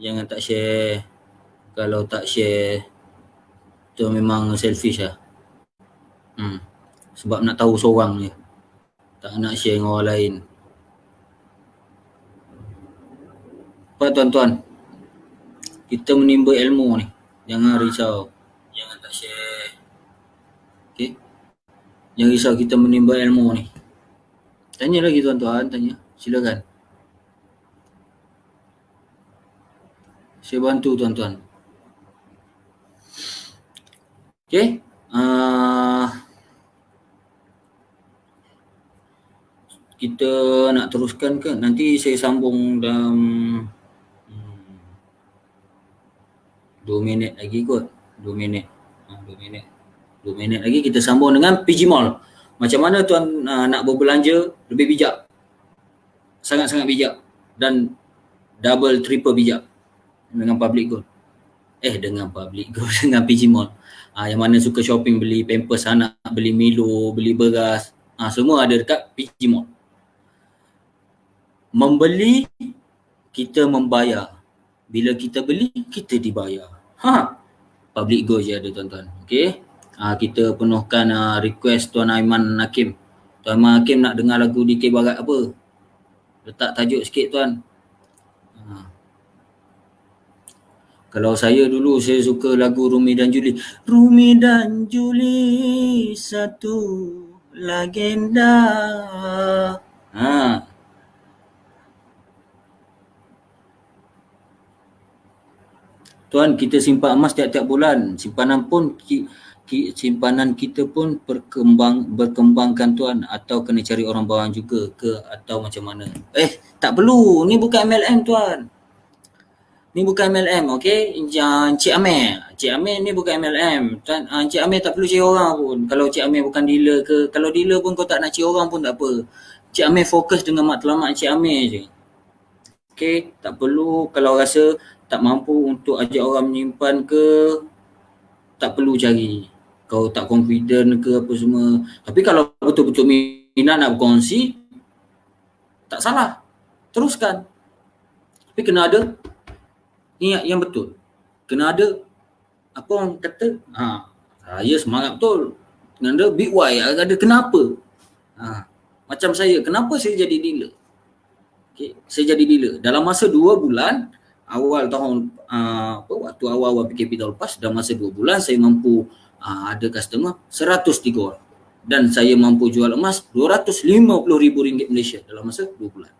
Jangan tak share. Kalau tak share tu memang selfish lah. Sebab nak tahu seorang je, tak nak share dengan orang lain. Apa tuan-tuan, kita menimba ilmu ni, jangan risau. Jangan tak share. Okay, jangan risau, kita menimba ilmu ni. Tanya lagi tuan-tuan, tanya, silakan. Saya bantu tuan-tuan. Okay. Kita nak teruskan ke? Nanti saya sambung dalam 2 minit lagi kot. 2 minit. 2 minit lagi kita sambung dengan PG Mall. Macam mana tuan nak berbelanja lebih bijak? Sangat-sangat bijak. Dan double, triple bijak. Dengan Public Gold. Dengan Public Gold, dengan PG Mall. Yang mana suka shopping, beli pampers anak, beli Milo, beli beras. Semua ada dekat PG Mall. Membeli, kita membayar. Bila kita beli, kita dibayar. Public Gold je ada tuan-tuan. Okay. Kita penuhkan request Tuan Aiman Hakim. Tuan Aiman Hakim nak dengar lagu DK Barat apa? Letak tajuk sikit tuan. Kalau saya dulu, saya suka lagu Rumi dan Juli. Rumi dan Juli, satu legenda. Tuan, kita simpan emas tiap-tiap bulan. Simpanan pun simpanan kita pun berkembangkan tuan, atau kena cari orang bawang juga ke, atau macam mana? Tak perlu, ni bukan MLM tuan. Ni bukan MLM, okey? Cik Amir ni bukan MLM. Tuan, Cik Amir tak perlu cari orang pun. Kalau Cik Amir bukan dealer ke, kalau dealer pun kau tak nak cari orang pun tak apa. Cik Amir fokus dengan matlamat Cik Amir je. Okey, tak perlu kalau rasa tak mampu untuk ajak orang menyimpan ke, tak perlu cari. Kau tak confident ke apa semua. Tapi kalau betul-betul minat nak berkongsi, tak salah. Teruskan. Tapi kena ada niat yang betul. Kena ada, apa orang kata, saya semangat betul. Kena ada big why, ada kenapa. Macam saya, kenapa saya jadi dealer? Okay, saya jadi dealer. Dalam masa 2 bulan, awal tahun, waktu awal-awal PKP tahun lepas, dalam masa 2 bulan saya mampu ada customer 103 orang. Dan saya mampu jual emas RM250,000 Malaysia dalam masa 2 bulan.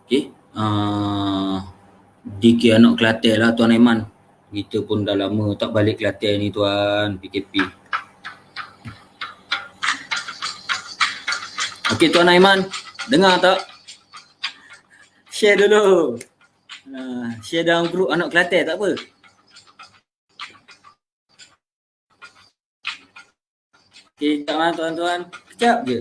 Okay. DK anak Kelantan lah Tuan Aiman. Kita pun dah lama tak balik Kelantan ni tuan, PKP. Okey Tuan Aiman, dengar tak? Share dulu. Share dalam grup anak Kelantan tak apa. Okey, sekejap tuan-tuan. Sekejap je.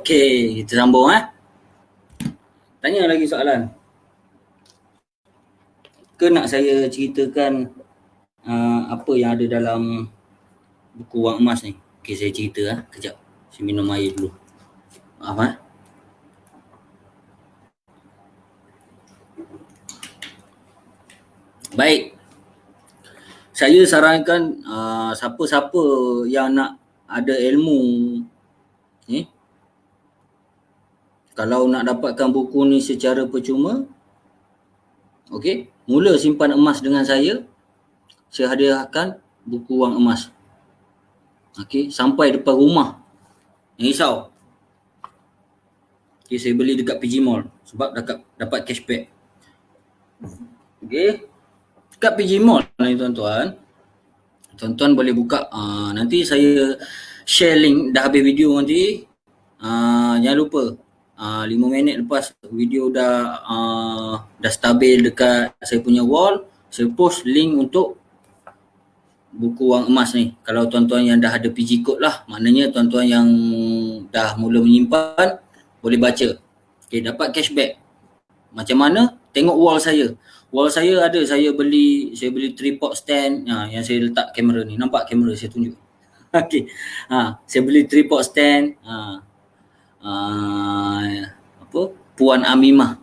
Okey, kita sambung Tanya lagi soalan. Ke nak saya ceritakan apa yang ada dalam buku wang emas ni? Okey, saya cerita kejap. Saya minum air dulu. Maaf Baik. Saya sarankan siapa-siapa yang nak ada ilmu ni, kalau nak dapatkan buku ni secara percuma, okey, mula simpan emas dengan saya hadiahkan buku wang emas. Okey, sampai depan rumah. Jangan risau. Okey, saya beli dekat PG Mall sebab dapat cashback. Okey. Dekat PG Mall ni tuan-tuan. Tuan-tuan boleh buka, nanti saya share link dah habis video nanti. Jangan lupa 5 minit lepas video dah stabil dekat saya punya wall, saya post link untuk buku wang emas ni. Kalau tuan-tuan yang dah ada PG code lah, maknanya tuan-tuan yang dah mula menyimpan boleh baca. Okay, dapat cashback. Macam mana? Tengok wall saya. Wall saya ada, saya beli tripod stand yang saya letak kamera ni. Nampak kamera saya tunjuk? Okay. Saya beli tripod stand. Puan Amimah.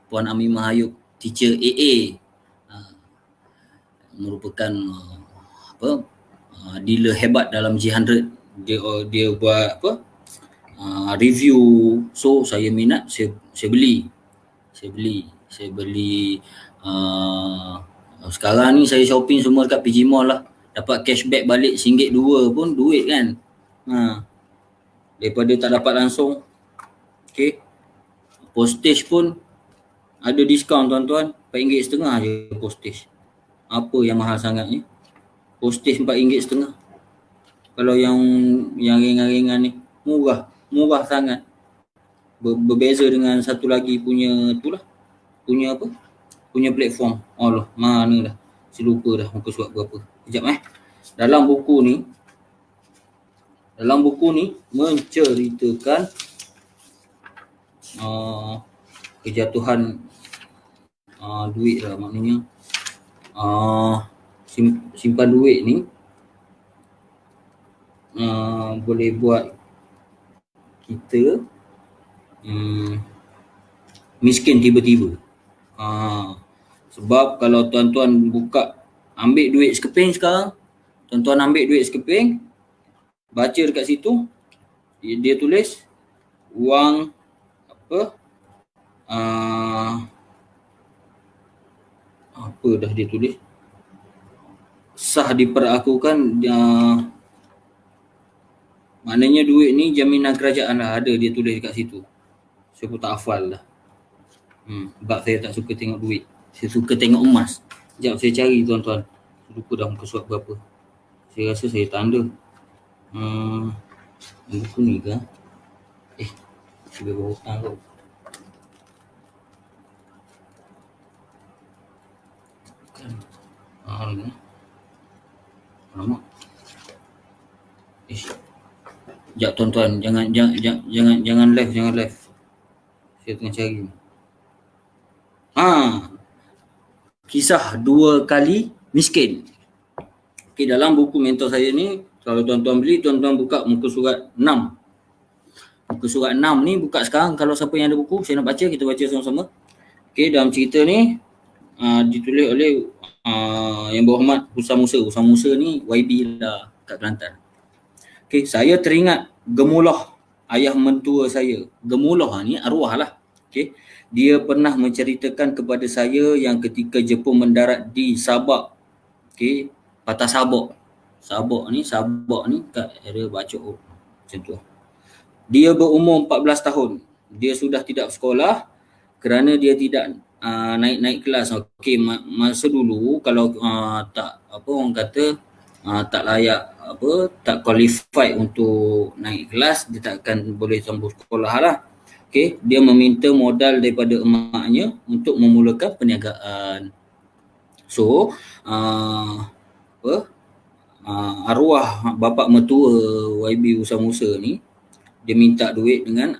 Puan Amimah Hayuk, teacher AA, merupakan dealer hebat dalam G100. Dia buat review. So saya minat, saya beli. Sekarang ni saya shopping semua dekat PG Mall lah. Dapat cashback balik RM1 2 pun duit kan. Daripada tak dapat langsung. Okay. Postage pun ada diskaun tuan-tuan. RM4.5 je postage. Apa yang mahal sangat ni? Postage RM4.5. Kalau yang ringan-ringan ni murah sangat. Berbeza dengan satu lagi punya tu lah. Punya platform. Allah, mana dah. Saya lupa dah muka surat berapa. Sekejap Dalam buku ni menceritakan kejatuhan duit lah, maknanya simpan duit ni boleh buat kita miskin tiba-tiba. Sebab kalau tuan-tuan ambil duit sekeping sekarang, tuan-tuan ambil duit sekeping, baca dekat situ, dia tulis wang apa dah dia tulis, sah diperakukan, maknanya duit ni jaminan kerajaan lah, ada dia tulis dekat situ. Saya pun tak hafal lah. Sebab saya tak suka tengok duit. Saya suka tengok emas. Sekejap saya cari tuan-tuan. Lupa dah muka surat berapa. Saya rasa saya tanda. Buku ni ke? Saya berhutang tu. Alamak. Sekejap tuan-tuan, jangan live. Saya tengah cari. Kisah 2 kali miskin. Okay, dalam buku mentor saya ni, kalau tuan-tuan beli, tuan-tuan buka muka surat 6. Muka surat 6 ni buka sekarang. Kalau siapa yang ada buku, saya nak baca, kita baca sama-sama. Okay, dalam cerita ni ditulis oleh Yang Berhormat Husam Musa. Husam Musa ni YB lah kat Kelantan. Okay, saya teringat Gemulah, ayah mentua saya. Gemulah ni arwah lah. Okay. Dia pernah menceritakan kepada saya yang ketika Jepun mendarat di Sabak. Okay. Patah Sabak. Sabak ni kat area Bacok. Macam tu. Dia berumur 14 tahun. Dia sudah tidak sekolah kerana dia tidak naik kelas. Okay. Masa dulu kalau tak orang kata tak layak tak qualified untuk naik kelas, dia takkan boleh sambung sekolah lah. Okay, dia meminta modal daripada emaknya untuk memulakan perniagaan. So, arwah bapa mertua YB Husam Musa ni, dia minta duit dengan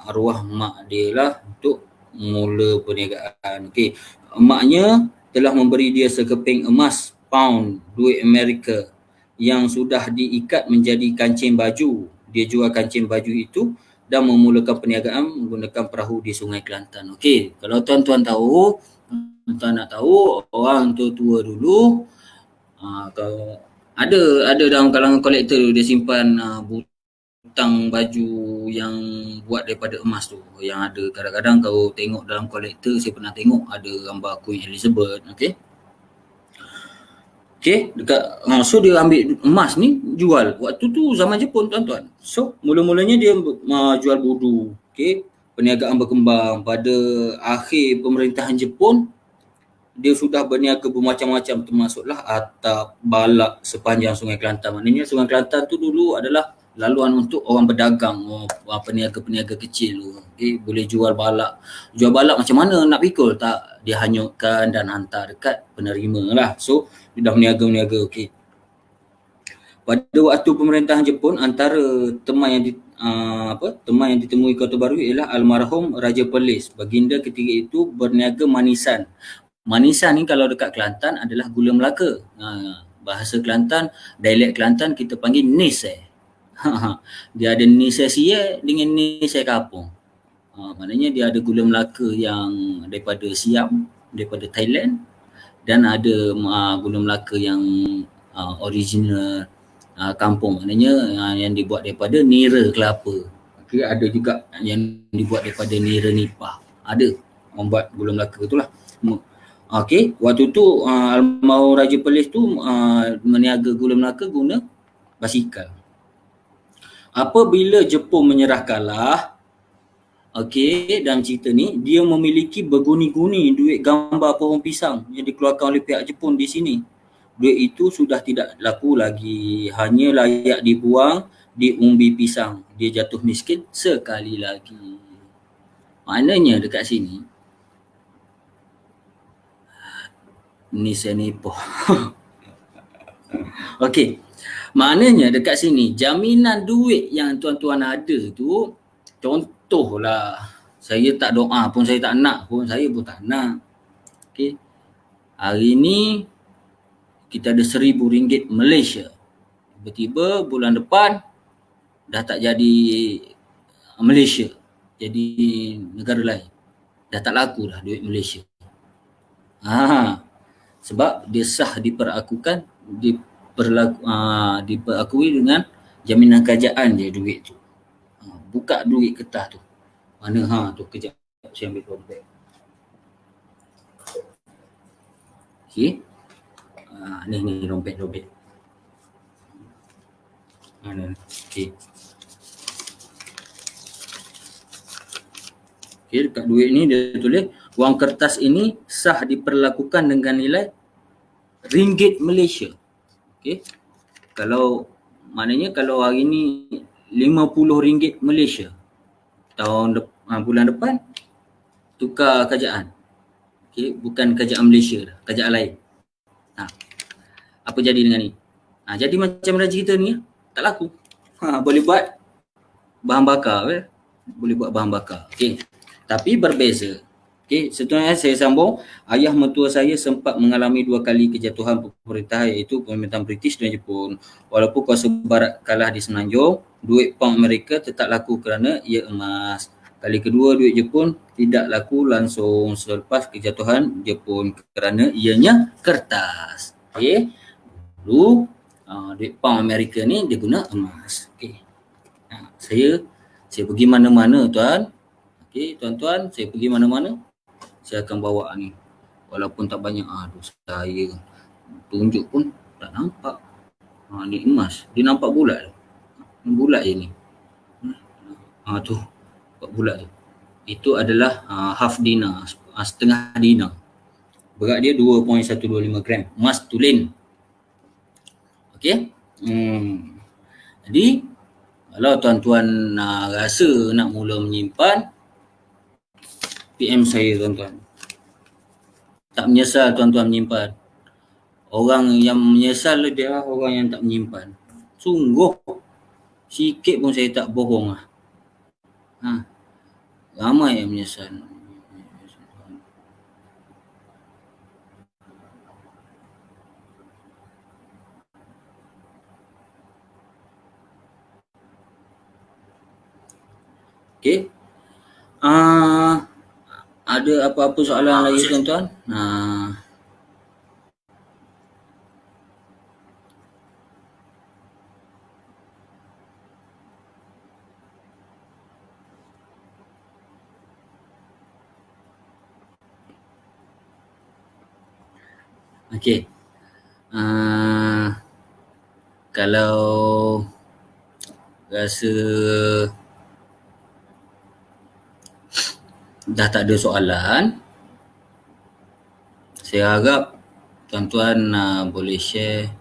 arwah mak dia lah untuk mula perniagaan. Okay, emaknya telah memberi dia sekeping emas pound duit Amerika yang sudah diikat menjadi kancing baju. Dia jual kancing baju itu dan memulakan perniagaan menggunakan perahu di Sungai Kelantan. Okey, kalau tuan-tuan nak tahu orang tua-tua dulu, kalau ada dalam kalangan kolektor dia simpan butang baju yang buat daripada emas tu, yang ada kadang-kadang kalau tengok dalam kolektor, saya pernah tengok ada gambar Queen Elizabeth. Okey. Okay, so dia ambil emas ni jual. Waktu tu zaman Jepun tuan-tuan. So mula-mulanya dia jual budu. Okay, perniagaan berkembang. Pada akhir pemerintahan Jepun, dia sudah berniaga bermacam-macam, termasuklah atap, balak sepanjang Sungai Kelantan. Maknanya Sungai Kelantan tu dulu adalah laluan untuk orang berdagang, peniaga-peniaga kecil tu. Okay, boleh jual balak. Jual balak macam mana nak pikul? Tak, dia hanyutkan dan hantar dekat penerima lah. So dia dah meniaga. Okey. Pada waktu pemerintahan Jepun, antara teman yang ditemui Kota Baru ialah almarhum Raja Perlis. Baginda ketika itu berniaga manisan. Manisan ni kalau dekat Kelantan adalah gula Melaka. Bahasa Kelantan, dialek Kelantan kita panggil nis. Dia ada nis sia dengan nis kapung. Maknanya dia ada gula Melaka yang daripada Siam, daripada Thailand, dan ada gula Melaka yang original kampung, maknanya yang dibuat daripada nira kelapa. Okay, ada juga yang dibuat daripada nira nipah. Ada orang buat gula Melaka tu lah. Okey, waktu tu almarhum Raja Perlis tu meniaga gula Melaka guna basikal. Apabila Jepun menyerah kalah, okey, dalam cerita ni dia memiliki berguni-guni duit gambar pohon pisang yang dikeluarkan oleh pihak Jepun di sini. Duit itu sudah tidak laku lagi, hanya layak dibuang di umbi pisang. Dia jatuh miskin sekali lagi. Maknanya dekat sini ni senipo. Okey. Maknanya dekat sini jaminan duit yang tuan-tuan ada tu, contohlah saya tak doa pun, saya tak nak pun, saya pun tak nak. Okey. Hari ni kita ada RM1,000 Malaysia. Tiba-tiba bulan depan dah tak jadi Malaysia, jadi negara lain. Dah tak laku dah duit Malaysia. Sebab dia sah diperakui dengan jaminan kerajaan je duit tu. Buka duit kertas tu. Mana tu kejap saya ambil dompet. Okey. Ni dompet. Mana? Okey. Okey, dekat duit ni dia tulis wang kertas ini sah diperlakukan dengan nilai ringgit Malaysia. Okey. Maknanya kalau hari ni RM50 Malaysia. Bulan depan tukar kerajaan. Okey, bukan kerajaan Malaysia dah, kerajaan lain. Apa jadi dengan ni? Jadi macam raja kita ni tak laku. Boleh buat bahan bakar, boleh buat bahan bakar. Okey. Tapi berbeza. Okey, seterusnya saya sambung. Ayah mentua saya sempat mengalami 2 kali kejatuhan pemerintahan, iaitu pemerintahan British dan Jepun. Walaupun kuasa barat kalah di Semenanjung, duit pound Amerika tetap laku kerana ia emas. Kali kedua duit Jepun tidak laku langsung selepas kejatuhan Jepun kerana ianya kertas. Okey. Dulu duit pound Amerika ni dia guna emas. Okey. Saya pergi mana-mana tuan. Okey, tuan-tuan, saya pergi mana-mana, saya akan bawa ni. Walaupun tak banyak, saya tunjuk pun tak nampak. Ni emas. Dia nampak bulat. Bulat je ni. Tu, bulat tu. Itu adalah half dinar, setengah dinar. Berat dia 2.125 gram. Emas tulen. Okey. Jadi, kalau tuan-tuan rasa nak mula menyimpan, PM saya tuan-tuan. Tak menyesal tuan-tuan menyimpan. Orang yang menyesal dia orang yang tak menyimpan. Sungguh. Sikit pun saya tak bohong lah. Ramai yang menyesal. Okey. Ada apa-apa soalan lagi tuan-tuan? Okey. Kalau rasa dah tak ada soalan, saya harap tuan-tuan boleh share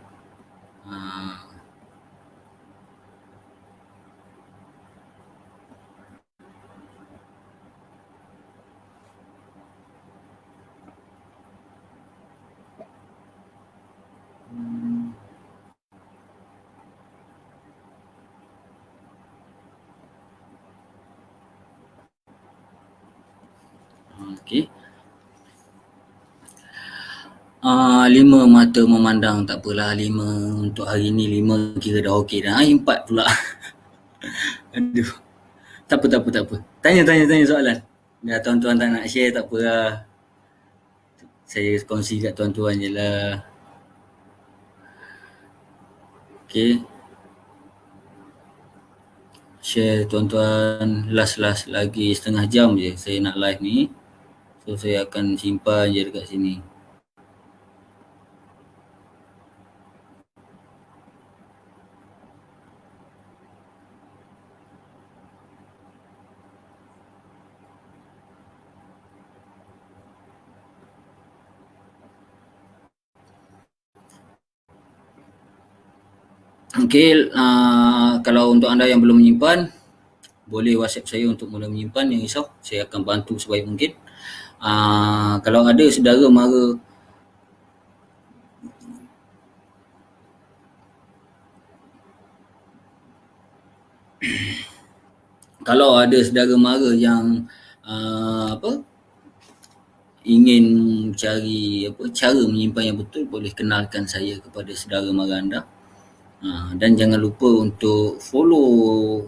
okey. 5 mata memandang, tak apalah, 5 untuk hari ni, 5 kira dah okey dah. 4 pula. Aduh. Tak apa. Tanya soalan. Dah tuan-tuan tak nak share tak apa lah. Saya kongsi kat tuan-tuan je lah. Okay. Share tuan-tuan, last lagi setengah jam je saya nak live ni. So saya akan simpan je dekat sini. Okay, kalau untuk anda yang belum menyimpan, boleh WhatsApp saya untuk mula menyimpan, yang risau. Saya akan bantu sebaik mungkin. Kalau ada saudara mara kalau ada saudara mara yang ingin cari cara menyimpan yang betul, boleh kenalkan saya kepada saudara mara anda. Dan jangan lupa untuk follow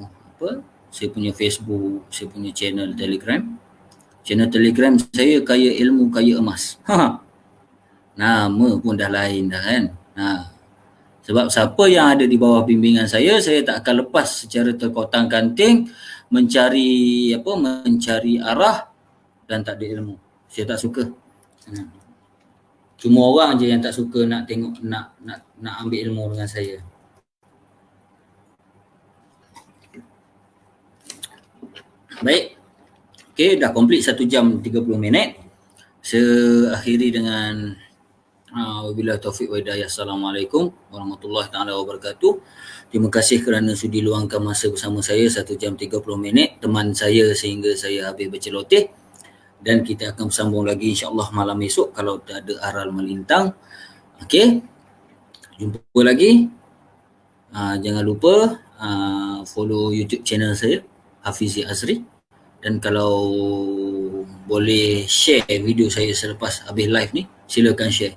saya punya Facebook, saya punya channel Telegram. Channel Telegram saya Kaya Ilmu Kaya Emas. Nama pun dah lain dah kan. Sebab siapa yang ada di bawah bimbingan saya tak akan lepas secara terkotang-kanting mencari arah dan tak ada ilmu. Saya tak suka. Cuma orang je yang tak suka nak tengok, nak ambil ilmu dengan saya. Baik. Okay, dah complete 1 jam 30 minit. Saya akhiri dengan wabillahi taufiq wa hidayah. Assalamualaikum warahmatullahi taala wabarakatuh. Terima kasih kerana sudi luangkan masa bersama saya 1 jam 30 minit. Teman saya sehingga saya habis berceloteh. Dan kita akan bersambung lagi insya-Allah malam esok kalau tak ada aral melintang. Okey. Jumpa lagi. Jangan lupa follow YouTube channel saya Hafizi Azri, dan kalau boleh share video saya selepas habis live ni, silakan share.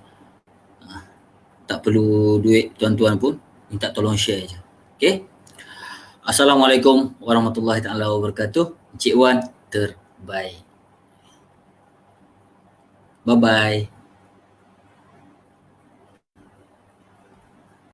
Tak perlu duit tuan-tuan pun, minta tolong share je. Okey. Assalamualaikum warahmatullahi taala wabarakatuh. Encik Wan terbaik. Bye-bye.